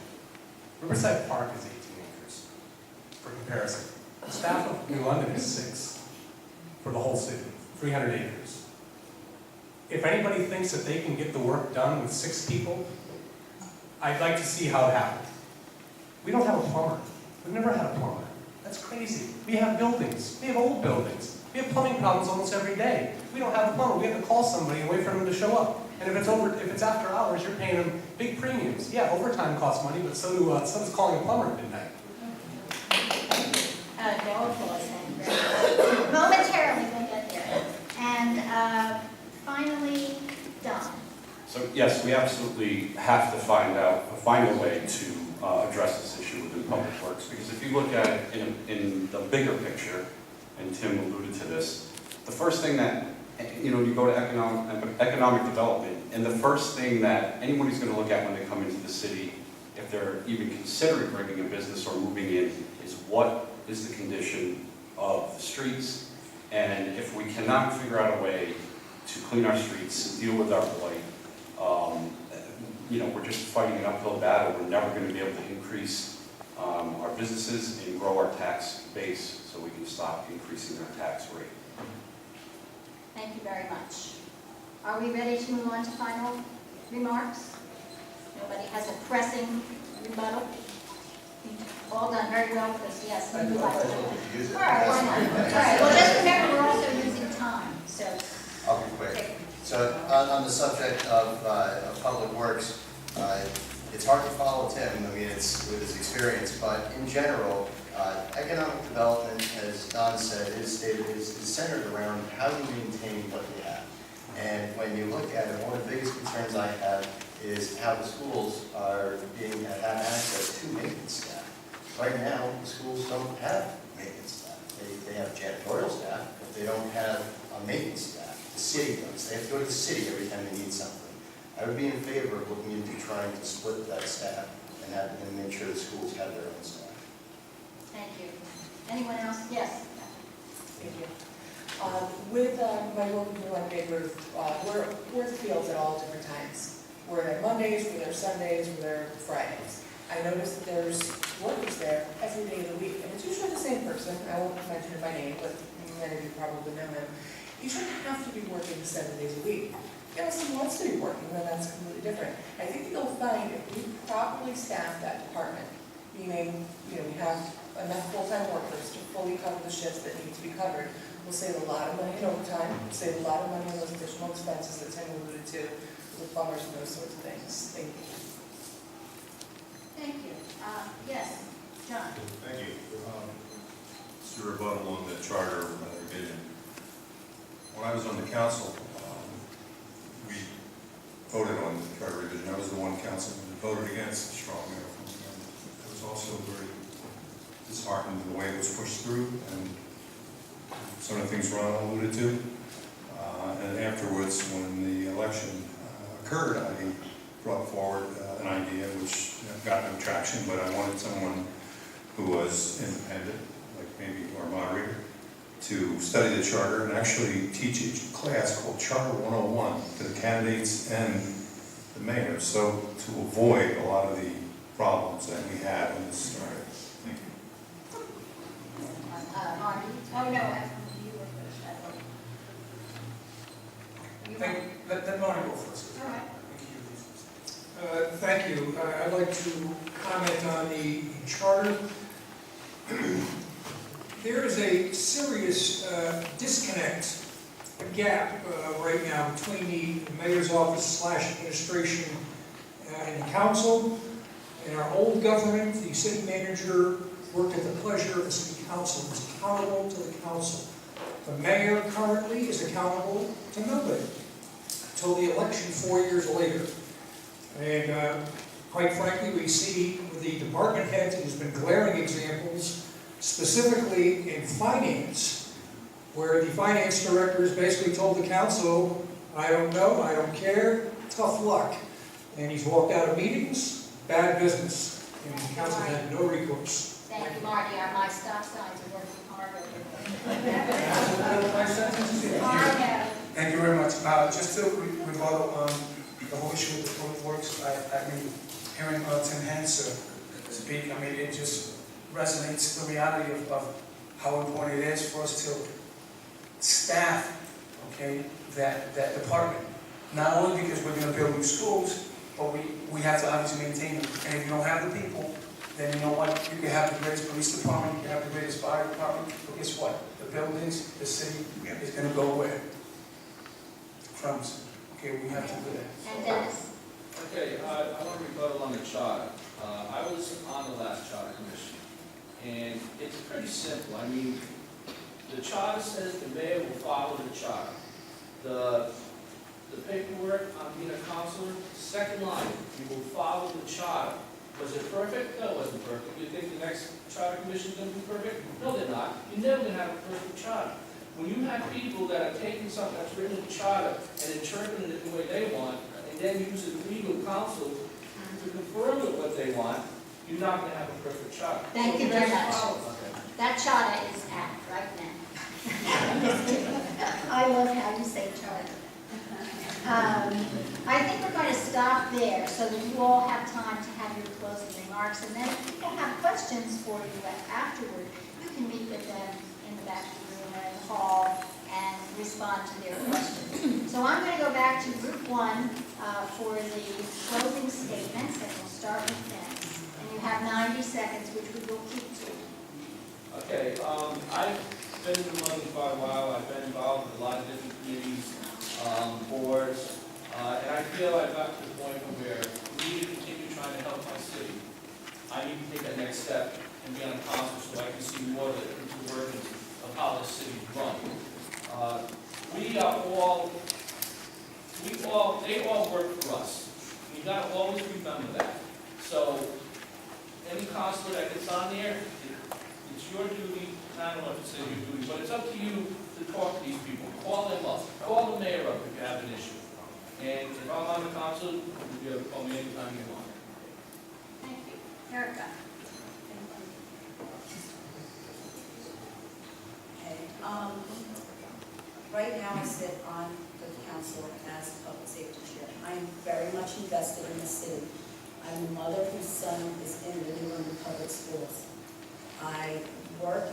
Riverside Park is 18 acres, for comparison. The staff of New London is 6 for the whole city, 300 acres. If anybody thinks that they can get the work done with 6 people, I'd like to see how it happened. We don't have a plumber. We've never had a plumber. That's crazy. We have buildings. We have old buildings. We have plumbing problems almost every day. We don't have a plumber. We have to call somebody and wait for them to show up. And if it's after hours, you're paying them big premiums. Yeah, overtime costs money, but so does calling a plumber at midnight. No applause, then. Momentarily, we'll get there. And finally, Don. So yes, we absolutely have to find a way to address this issue within Public Works, because if you look at it in the bigger picture, and Tim alluded to this, the first thing that, you go to economic development, and the first thing that anybody's going to look at when they come into the city, if they're even considering bringing a business or moving in, is what is the condition of the streets, and if we cannot figure out a way to clean our streets, deal with our blight, we're just fighting an uphill battle. We're never going to be able to increase our businesses and grow our tax base so we can stop increasing our tax rate. Thank you very much. Are we ready to move on to final remarks? Nobody has a pressing rebuttal? All done very well, because yes, we would like to. All right, why not? All right, well, just remember, we're also using time, so. I'll be quick. So on the subject of Public Works, it's hard to follow Tim. I mean, it's with his experience, but in general, economic development, as Don said, is centered around how you maintain what you have. And when you look at it, one of the biggest concerns I have is how the schools have access to maintenance staff. Right now, the schools don't have maintenance staff. They have janitorial staff, but they don't have a maintenance staff. The city does. They have to go to the city every time they need something. I would be in favor of looking into trying to split that staff and make sure the schools have their own staff. Thank you. Anyone else? Yes. Thank you. With my work with New Neighbors, we're at the fields at all different times. We're there Mondays, we're there Sundays, we're there Fridays. I noticed that there's workers there every day of the week, and it's usually the same person. I won't mention him by name, but many of you probably know him. You shouldn't have to be working 7 days a week. If someone wants to be working, then that's completely different. I think you'll find if we properly staff that department, meaning we have enough full-time workers to fully cover the shifts that need to be covered, we'll save a lot of money in overtime, we'll save a lot of money on those additional expenses that Tim alluded to, with plumbers and those sorts of things. Thank you. Thank you. Yes, John. Thank you. Just a rebuttal on the charter revision. When I was on the council, we voted on the charter revision. I was the one councilman that voted against the straw mayor. I was also very disheartened with the way it was pushed through and some of the things Ron alluded to. And afterwards, when the election occurred, I brought forward an idea which got no traction, but I wanted someone who was independent, like maybe our moderator, to study the charter and actually teach a class called Charter 101 to the candidates and the mayor, so to avoid a lot of the problems that we had when this started. Thank you. Marty? Oh, no, you were first, I thought. Thank you. Let Marty go first. All right. Thank you. I'd like to comment on the charter. There is a serious disconnect, a gap right now between the mayor's office / administration and the council. In our old government, the city manager worked at the pleasure of the city council, and is accountable to the council. The mayor currently is accountable to nobody until the election 4 years later. And quite frankly, we see with the department heads, there's been glaring examples, specifically in finance, where the finance director has basically told the council, I don't know, I don't care, tough luck. And he's walked out of meetings, bad business, and the council had no recourse. Thank you, Marty. My stop signs are working harder. Thank you very much. Just to rebuttal the whole issue with the public works, I mean, hearing Tim Hanser speak, I mean, it just resonates the reality of how important it is for us to staff, okay, that department. Not only because we're going to build new schools, but we have to obviously maintain them. And if you don't have the people, then you know what? You can have the greatest police department, you can have the greatest fire department, but guess what? The buildings, the city is going to go where? Crumbs. Okay, we have to do that. And Dennis? Okay, I want to rebuttal on the charter. I was on the last charter commission, and it's pretty simple. I mean, the charter says the mayor will follow the charter. The paperwork on being a counselor, second line, you will follow the charter. Was it perfect? No, it wasn't perfect. You think the next charter commission is going to be perfect? No, they're not. You're never going to have a perfect charter. When you have people that are taking something that's written in the charter and interpreting it the way they want, and then using legal counsel to confirm with what they want, you're not going to have a perfect charter. Thank you very much. That charter is out right now. I love how you say charter. I think we're going to stop there so that you all have time to have your closing remarks. And then if people have questions for you afterward, you can meet with them in the back of the room or in the hall and respond to their questions. So I'm going to go back to group one for the closing statements, and we'll start with Dennis. And you have 90 seconds, which we will keep to. Okay, I've been in the money for a while. I've been involved with a lot of different committees, boards, and I feel I've got to the point where we need to continue trying to help my city. I need to take that next step and be on council so I can see more of the workings of how this city is run. They all work for us. You got to always remember that. So, any councilor that gets on there, it's your duty, I don't know if it's your duty, but it's up to you to talk to these people. Call them up. Call the mayor up if you have an issue. And if I'm on the council, you can call me anytime you want. Thank you. Erica. Okay. Right now I sit on the council as public safety chair. I am very much invested in the city. I'm a mother whose son is in the New England public schools. I work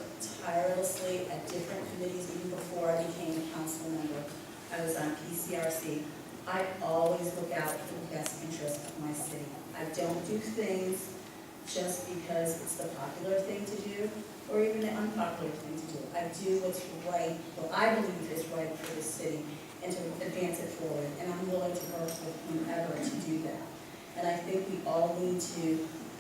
tirelessly at different committees even before I became a council member. I was on PCRC. I always look out for the best interest of my city. I don't do things just because it's the popular thing to do or even the unpopular thing to do. I do what's right, what I believe is right for the city and to advance it forward. And I'm willing to work with whomever to do that. And I think we all need to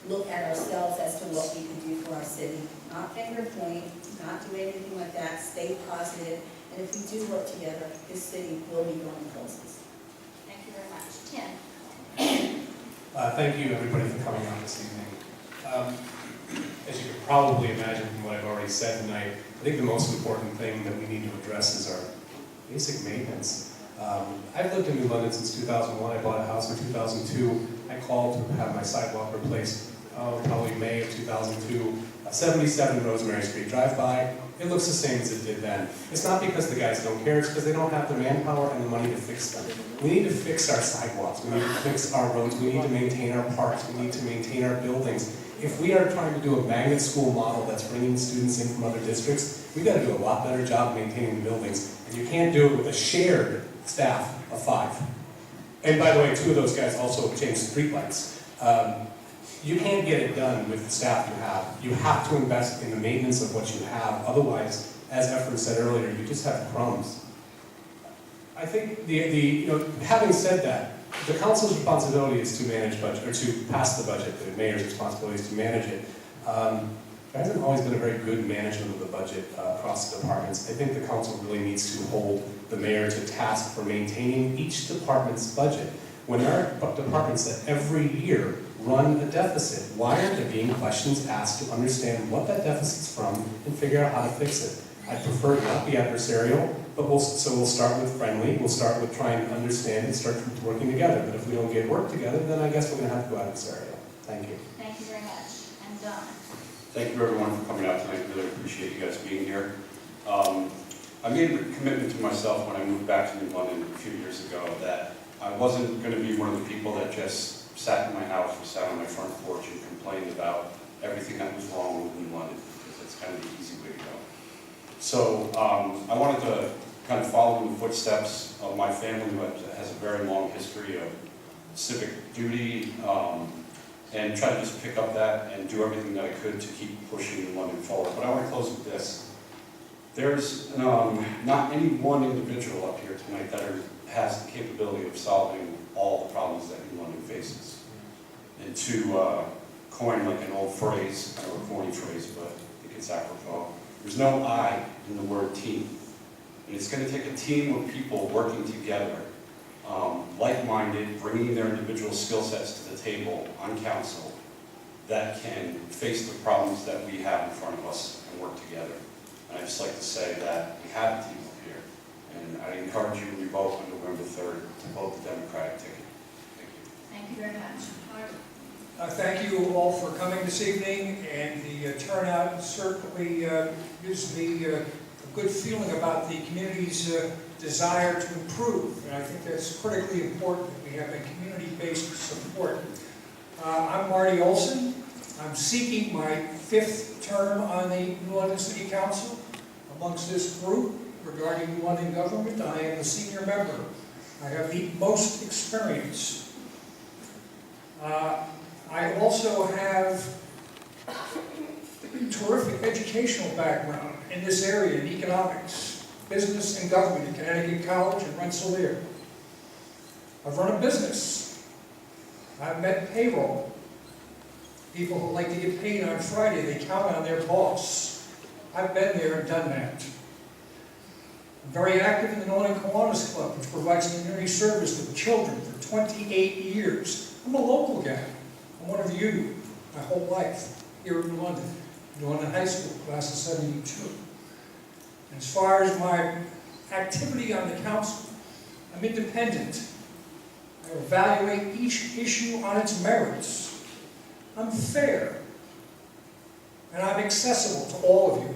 look at ourselves as to what we can do for our city. Not finger point, not do anything like that, stay positive. And if we do work together, this city will be going places. Thank you very much. Tim. Thank you, everybody, for coming out this evening. As you can probably imagine from what I've already said tonight, I think the most important thing that we need to address is our basic maintenance. I've lived in New London since 2001. I bought a house in 2002. I called to have my sidewalk replaced, probably May of 2002. 77 Rosemary Street. Drive by, it looks the same as it did then. It's not because the guys don't care, it's because they don't have the manpower and the money to fix them. We need to fix our sidewalks, we need to fix our roads, we need to maintain our parks, we need to maintain our buildings. If we are trying to do a magnet school model that's bringing students in from other districts, we've got to do a lot better job maintaining the buildings. And you can't do it with a shared staff of 5. And by the way, 2 of those guys also changed streetlights. You can't get it done with the staff you have. You have to invest in the maintenance of what you have. Otherwise, as Efren said earlier, you just have crumbs. I think having said that, the council's responsibility is to manage budget, or to pass the budget. The mayor's responsibility is to manage it. There hasn't always been a very good management of the budget across the departments. I think the council really needs to hold the mayor to task for maintaining each department's budget. When there are departments that every year run a deficit, why aren't there being questions asked to understand what that deficit's from and figure out how to fix it? I prefer it not be adversarial, but we'll start with friendly, we'll start with trying to understand and start working together. But if we don't get work together, then I guess we're going to have to go adversarial. Thank you. Thank you very much. And Don? Thank you everyone for coming out tonight. I really appreciate you guys being here. I made a commitment to myself when I moved back to New London a few years ago that I wasn't going to be one of the people that just sat in my house or sat on my front porch and complained about everything that was wrong with New London, because that's kind of the easy way to go. So I wanted to kind of follow in the footsteps of my family, who has a very long history of civic duty, and try to just pick up that and do everything that I could to keep pushing New London forward. But I want to close with this. There's not any one individual up here tonight that has the capability of solving all the problems that New London faces. And to coin like an old phrase, kind of a corny phrase, but I think it's apropos, there's no I in the word team. And it's going to take a team of people working together, like-minded, bringing their individual skill sets to the table on council that can face the problems that we have in front of us and work together. And I'd just like to say that we have a team up here. And I encourage you when you vote on November 3rd to vote the Democratic ticket. Thank you. Thank you very much. Art? Thank you all for coming this evening, and the turnout certainly gives me a good feeling about the community's desire to improve. And I think that's critically important that we have a community-based support. I'm Marty Olson. I'm seeking my 5th term on the New London City Council. Amongst this group regarding New London government, I am the senior member. I have the most experience. I also have a terrific educational background in this area, in economics, business and government at Connecticut College in Rensselaer. I've run a business. I've met payroll. People who like to get paid on Friday, they count on their boss. I've been there and done that. I'm very active in the New London Kiwanis Club, which provides community service to children for 28 years. I'm a local guy. I'm one of you, my whole life, here in New London High School, class of 72. And as far as my activity on the council, I'm independent. I evaluate each issue on its merits. I'm fair. And I'm accessible to all of you.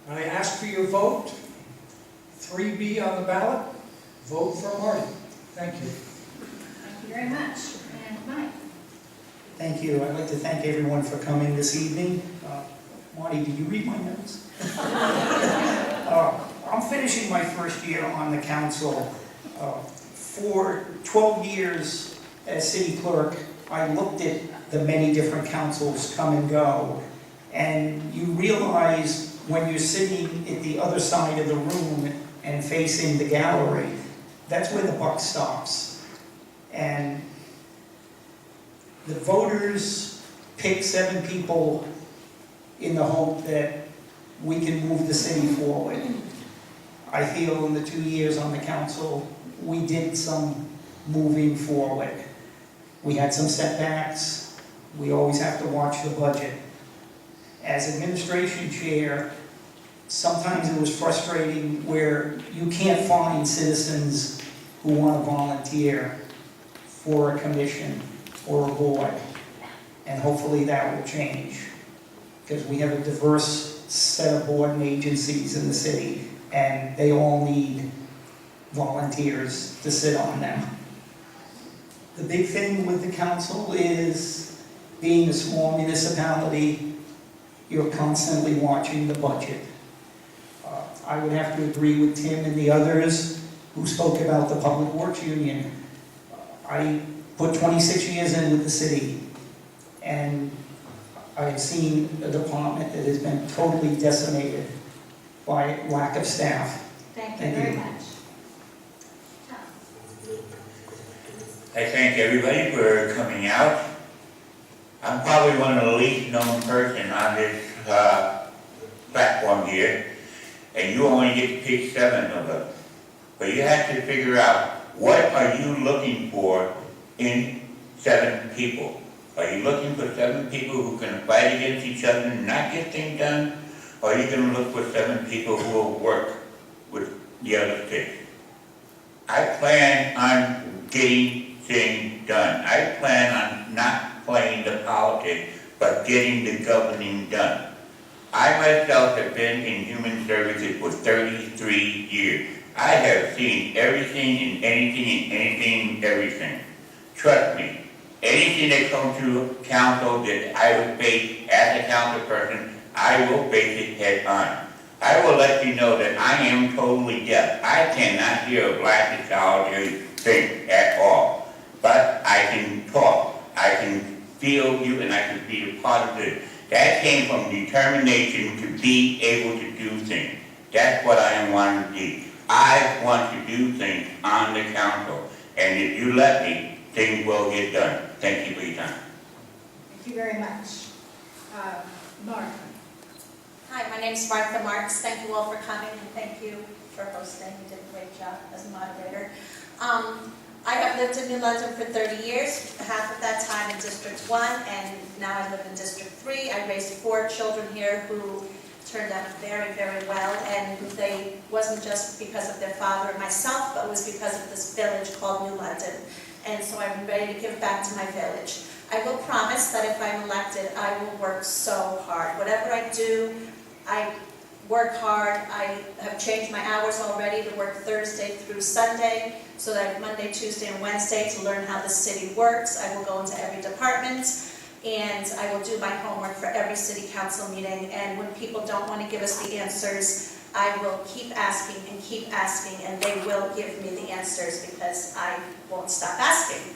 And I ask for your vote. 3B on the ballot. Vote for Marty. Thank you. Thank you very much. And Mike? Thank you. I'd like to thank everyone for coming this evening. Marty, did you read my notes? I'm finishing my first year on the council. For 12 years as city clerk, I looked at the many different councils come and go, and you realize when you're sitting at the other side of the room and facing the gallery, that's where the buck stops. And the voters pick 7 people in the hope that we can move the city forward. I feel in the 2 years on the council, we did some moving forward. We had some setbacks. We always have to watch the budget. As administration chair, sometimes it was frustrating where you can't find citizens who want to volunteer for a commission or a board. And hopefully that will change, because we have a diverse set of board and agencies in the city, and they all need volunteers to sit on them. The big thing with the council is, being a small municipality, you're constantly watching the budget. I would have to agree with Tim and the others who spoke about the Public Works Union. I put 26 years in with the city, and I've seen a department that has been totally decimated by lack of staff. Thank you very much. I thank everybody for coming out. I'm probably one of the least known person on this platform here, and you only get to pick 7 of them. But you have to figure out, what are you looking for in 7 people? Are you looking for 7 people who can fight against each other and not get things done? Or are you going to look for 7 people who will work with the other 6? I plan on getting things done. I plan on not playing the politics, but getting the governing done. I myself have been in human services for 33 years. I have seen everything and anything and anything and everything. Trust me, anything that comes to council that I would face as a council person, I will face it head on. I will let you know that I am totally deaf. I cannot hear a blasted solitary thing at all. But I can talk, I can feel you, and I can be a part of it. That came from determination to be able to do things. That's what I am wanting to do. I want to do things on the council. And if you let me, things will get done. Thank you for your time. Thank you very much. Mark. Hi, my name is Martha Marks. Thank you all for coming, and thank you for hosting. You did a great job as a moderator. I have lived in New London for 30 years, half of that time in District 1, and now I live in District 3. I raised 4 children here who turned out very, very well, and they wasn't just because of their father and myself, but it was because of this village called New London. And so I'm ready to give back to my village. I will promise that if I'm elected, I will work so hard. Whatever I do, I work hard. I have changed my hours already to work Thursday through Sunday, so that I have Monday, Tuesday, and Wednesday to learn how the city works. I will go into every department, and I will do my homework for every city council meeting. And when people don't want to give us the answers, I will keep asking, and they will give me the answers because I won't stop asking.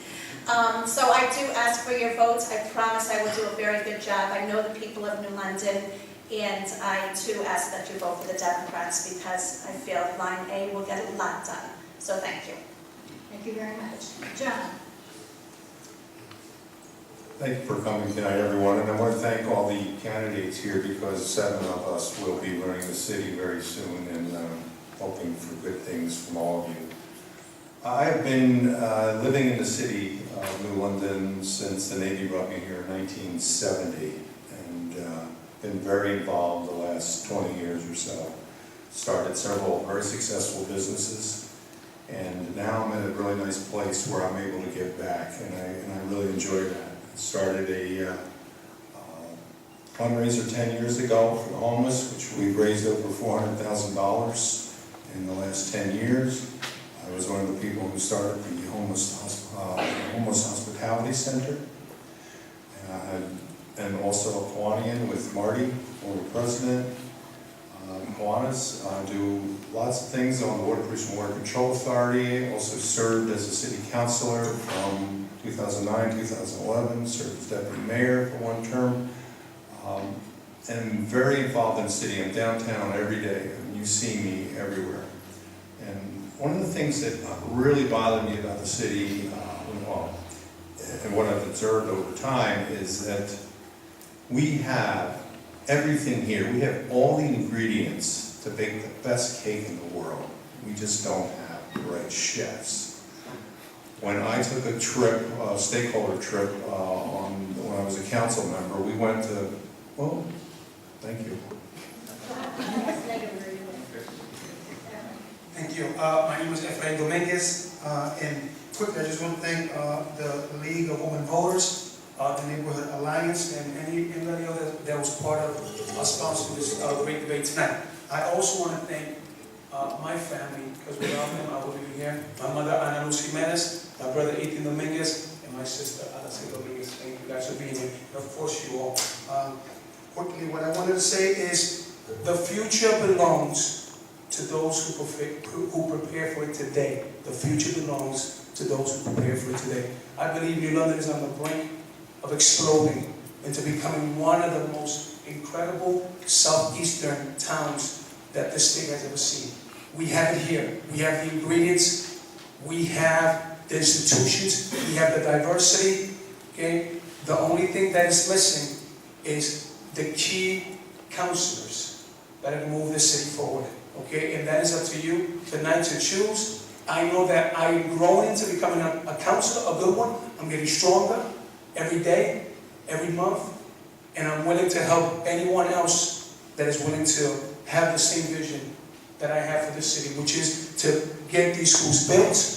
So I do ask for your votes. I promise I will do a very good job. I know the people of New London, and I too ask that you vote for the Democrats because I feel Line A will get a lot done. So thank you. Thank you very much. John. Thank you for coming tonight, everyone, and I want to thank all the candidates here because 7 of us will be learning the city very soon and hoping for good things from all of you. I have been living in the city of New London since the Navy brought me here in 1970 and been very involved the last 20 years or so. Started several very successful businesses, and now I'm in a really nice place where I'm able to give back, and I really enjoy that. I started a fundraiser 10 years ago for the homeless, which we've raised over $400,000 in the last 10 years. I was one of the people who started the homeless hospitality center. And also a Kiwanian with Marty, former president. Kiwanis do lots of things on the Water Pollution and Water Control Authority. Also served as a city councilor from 2009, 2011. Served as deputy mayor for 1 term. And very involved in the city. I'm downtown every day, and you see me everywhere. And one of the things that really bothered me about the city, and what I've observed over time, is that we have everything here. We have all the ingredients to bake the best cake in the world. We just don't have the right chefs. When I took a trip, a stakeholder trip, when I was a council member, we went to, well, thank you. Thank you. My name is Efrain Dominguez, and quickly, I just want to thank the League of Women Voters, the Neighborhood Alliance, and anybody else that was part of sponsoring this great debate tonight. I also want to thank my family, because without them, I wouldn't be here. My mother, Ana Luz Jimenez, my brother, Ethan Dominguez, and my sister, Alexia Dominguez. Thank you guys for being here, and of course, you all. Quickly, what I wanted to say is the future belongs to those who prepare for it today. The future belongs to those who prepare for it today. I believe New London is on the brink of exploding into becoming one of the most incredible southeastern towns that this state has ever seen. We have it here. We have the ingredients. We have the institutions. We have the diversity. Okay? The only thing that is missing is the key counselors that have moved the city forward, okay? And that is up to you tonight to choose. I know that I am growing into becoming a counselor, a good one. I'm getting stronger every day, every month, and I'm willing to help anyone else that is willing to have the same vision that I have for the city, which is to get these schools built.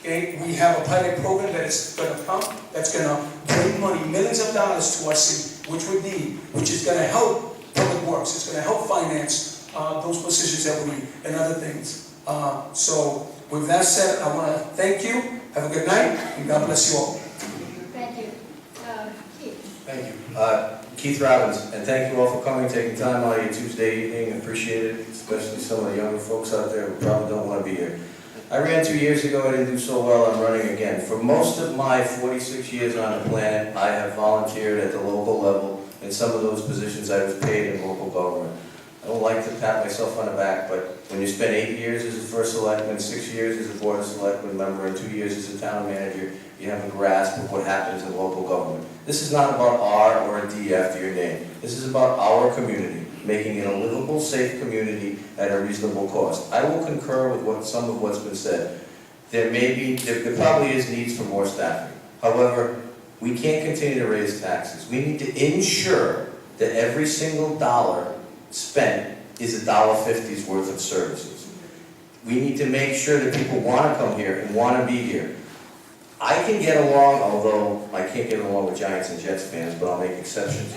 Okay, we have a pilot program that is going to come, that's going to bring money, millions of dollars to our city, which we need, which is going to help public works, it's going to help finance those positions that we need, and other things. So with that said, I want to thank you, have a good night, and God bless you all. Thank you. Keith. Thank you. Keith Robbins, and thank you all for coming, taking time out of your Tuesday evening. Appreciate it, especially some of the younger folks out there who probably don't want to be here. I ran 2 years ago, I didn't do so well, I'm running again. For most of my 46 years on the planet, I have volunteered at the local level. In some of those positions, I was paid in local government. I don't like to pat myself on the back, but when you spend 8 years as a first selectman, 6 years as a board of selectmen member, and 2 years as a town manager, you have a grasp of what happens in local government. This is not about R or a D after your name. This is about our community, making it a livable, safe community at a reasonable cost. I will concur with some of what's been said. There probably is needs for more staffing. However, we can't continue to raise taxes. We need to ensure that every single dollar spent is $1.50's worth of services. We need to make sure that people want to come here and want to be here. I can get along, although I can't get along with Giants and Jets fans, but I'll make exceptions.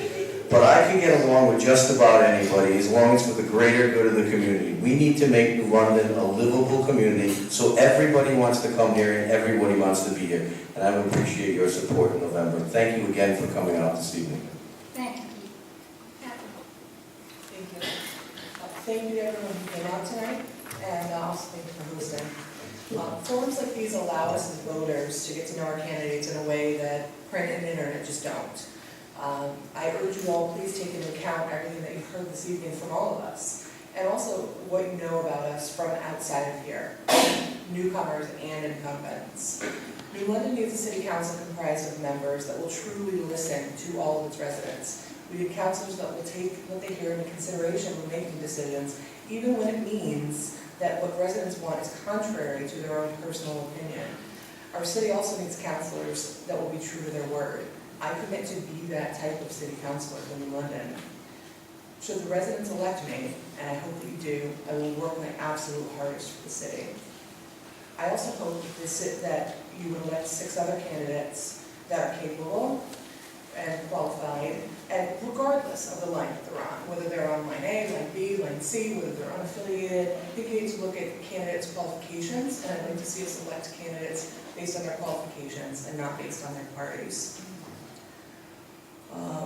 But I can get along with just about anybody as long as for the greater good of the community. We need to make New London a livable community so everybody wants to come here and everybody wants to be here. And I would appreciate your support in November. Thank you again for coming out this evening. Thank you. Thank you. Thank you to everyone who came out tonight, and also thank you for hosting. Forums like these allow us as voters to get to know our candidates in a way that print and internet just don't. I urge you all, please take into account everything that you've heard this evening from all of us, and also what you know about us from outside of here, newcomers and incumbents. New London needs a city council comprised of members that will truly listen to all of its residents. We need councilors that will take what they hear into consideration when making decisions, even when it means that what residents want is contrary to their own personal opinion. Our city also needs councilors that will be true to their word. I commit to be that type of city councilor in London. Should the residents elect me, and I hope that you do, I will work my absolute hardest for the city. I also hope that you will elect 6 other candidates that are capable and qualified, and regardless of the line that they're on, whether they're on line A, line B, line C, whether they're unaffiliated. I think you need to look at candidates' qualifications, and I'd like to see us elect candidates based on their qualifications and not based on their parties.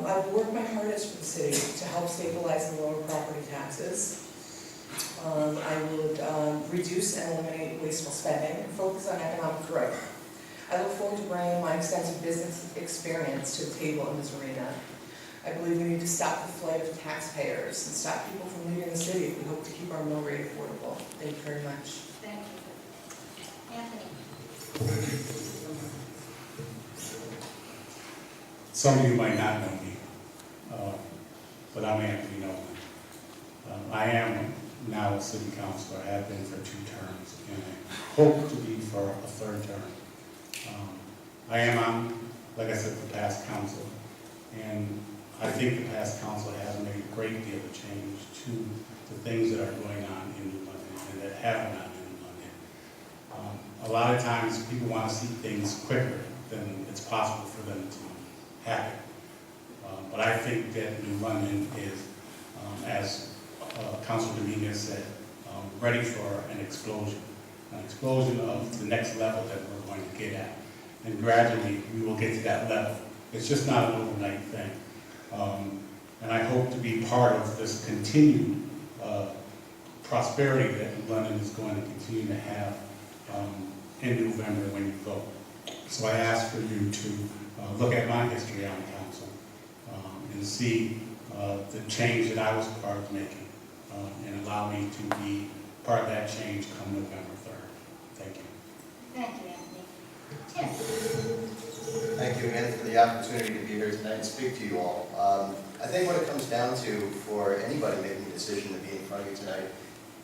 I will work my hardest for the city to help stabilize and lower property taxes. I would reduce and eliminate wasteful spending and focus on economic growth. I look forward to bringing my extensive business experience to the table in this arena. I believe we need to stop the flight of taxpayers and stop people from leaving the city if we hope to keep our mill rate affordable. Thank you very much. Thank you. Anthony. Some of you might not know me, but I'm Anthony Nolan. I am now a city councilor. I have been for 2 terms, and I hope to be for a 3rd term. I am on, like I said, the past council, and I think the past council has made a great deal of change to the things that are going on in New London and that have gone on in New London. A lot of times people want to see things quicker than it's possible for them to happen. But I think that New London is, as Councilor Dominguez said, ready for an explosion of the next level that we're going to get at. And gradually we will get to that level. It's just not an overnight thing. And I hope to be part of this continued prosperity that New London is going to continue to have in November when you vote. So I ask for you to look at my history on council and see the change that I was a part of making and allow me to be part of that change come November 3rd. Thank you. Thank you, Anthony. Tim. Thank you again for the opportunity to be here tonight and speak to you all. I think what it comes down to for anybody making a decision to be in front of you tonight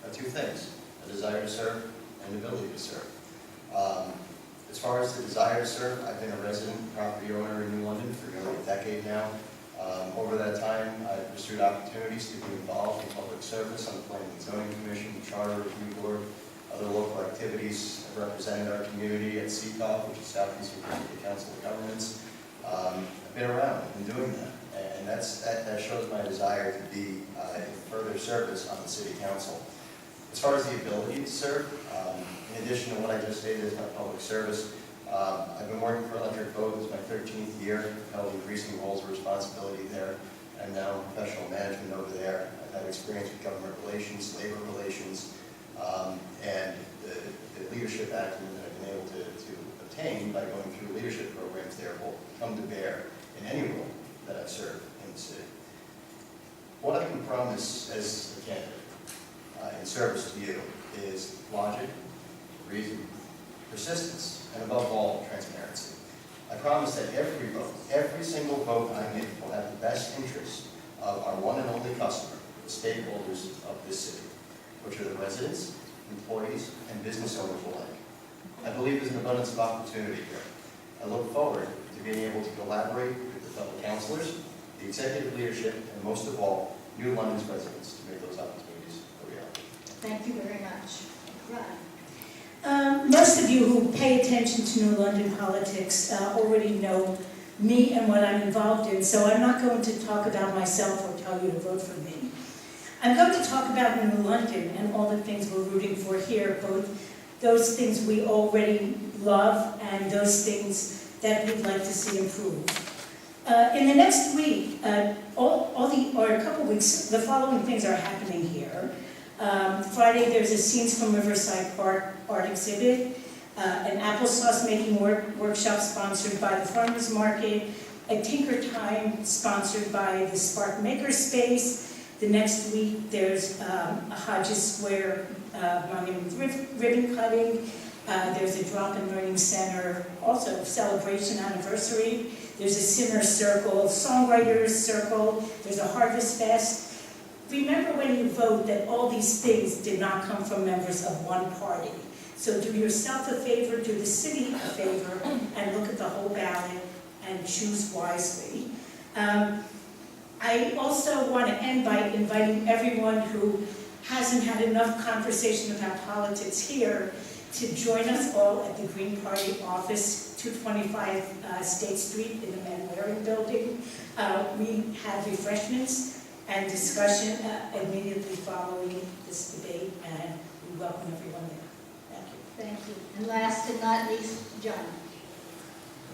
are two things: a desire to serve and an ability to serve. As far as the desire to serve, I've been a resident property owner in New London for nearly a decade now. Over that time, I've pursued opportunities to be involved in public service on the Planning and Zoning Commission, Charter Review Board, other local activities. I've represented our community at CCOG, which is Southeastern Community Council of Governments. I've been around, I've been doing that, and that shows my desire to be in further service on the City Council. As far as the ability to serve, in addition to what I just stated as my public service, I've been working for Electric Boat. This is my 13th year, held increasing roles of responsibility there. I'm now in professional management over there. I've had experience with government relations, labor relations, and the leadership acumen that I've been able to obtain by going through leadership programs there will come to bear in any role that I serve in the city. What I can promise as a candidate in service to you is logic, reason, persistence, and above all, transparency. I promise that every vote, every single vote I make will have the best interest of our one and only customer, the stakeholders of this city, which are the residents, employees, and business owners alike. I believe there's an abundance of opportunity here. I look forward to being able to collaborate with the fellow councilors, the executive leadership, and most of all, New London's residents to make those opportunities a reality. Thank you very much. Most of you who pay attention to New London politics already know me and what I'm involved in, so I'm not going to talk about myself or tell you to vote for me. I'm going to talk about New London and all the things we're rooting for here, both those things we already love and those things that we'd like to see improved. In the next week, or a couple weeks, the following things are happening here. Friday, there's a Scenes from Riverside Park art exhibit, an applesauce making workshop sponsored by the Farmers Market, a Tinker Time sponsored by the Spark Maker Space. The next week, there's a Hodges Square monument ribbon cutting. There's a Drop-In Learning Center, also celebration anniversary. There's a Sinner Circle, Songwriters Circle. There's a Harvest Fest. Remember when you vote that all these things did not come from members of one party. So do yourself a favor, do the city a favor, and look at the whole ballot and choose wisely. I also want to end by inviting everyone who hasn't had enough conversation about politics here to join us all at the Green Party office, 225 State Street in the Manwaring building. We have refreshments and discussion immediately following this debate, and we welcome everyone there. Thank you. Thank you. And last but not least, John.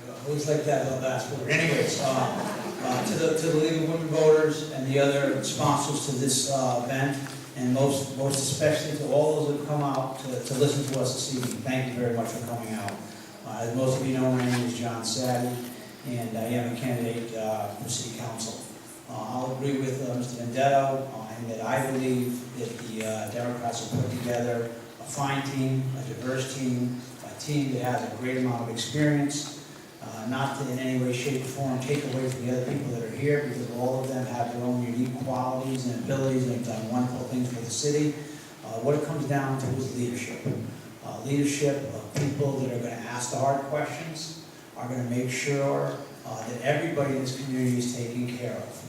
I always like that last word. Anyways, to the League of Women Voters and the other sponsors to this event, and most especially to all those that have come out to listen to us this evening, thank you very much for coming out. As most of you know, my name is John Saddy, and I am a candidate for City Council. I'll agree with Mr. Vendetto in that I believe that the Democrats have put together a fine team, a diverse team, a team that has a great amount of experience, not to in any way, shape, or form take away from the other people that are here, because all of them have their own unique qualities and abilities and have done wonderful things for the city. What it comes down to is leadership. Leadership of people that are going to ask the hard questions, are going to make sure that everybody in this community is taken care of.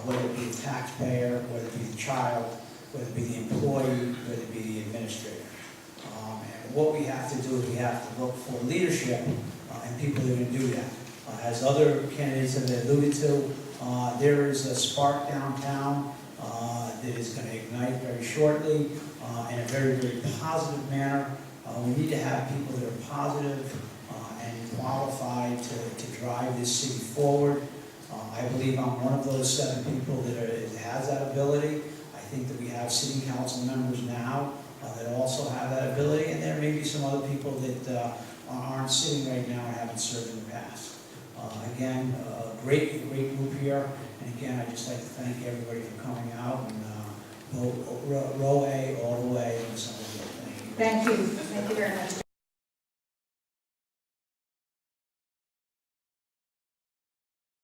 Whether it be the taxpayer, whether it be the child, whether it be the employee, whether it be the administrator. And what we have to do is we have to look for leadership and people that are going to do that. As other candidates have alluded to, there is a spark downtown that is going to ignite very shortly in a very, very positive manner. We need to have people that are positive and qualified to drive this city forward. I believe I'm one of those 7 people that has that ability. I think that we have city council members now that also have that ability, and there may be some other people that aren't sitting right now and haven't served in the past. Again, a great group here, and again, I'd just like to thank everybody for coming out and row A all the way. Thank you. Thank you very much.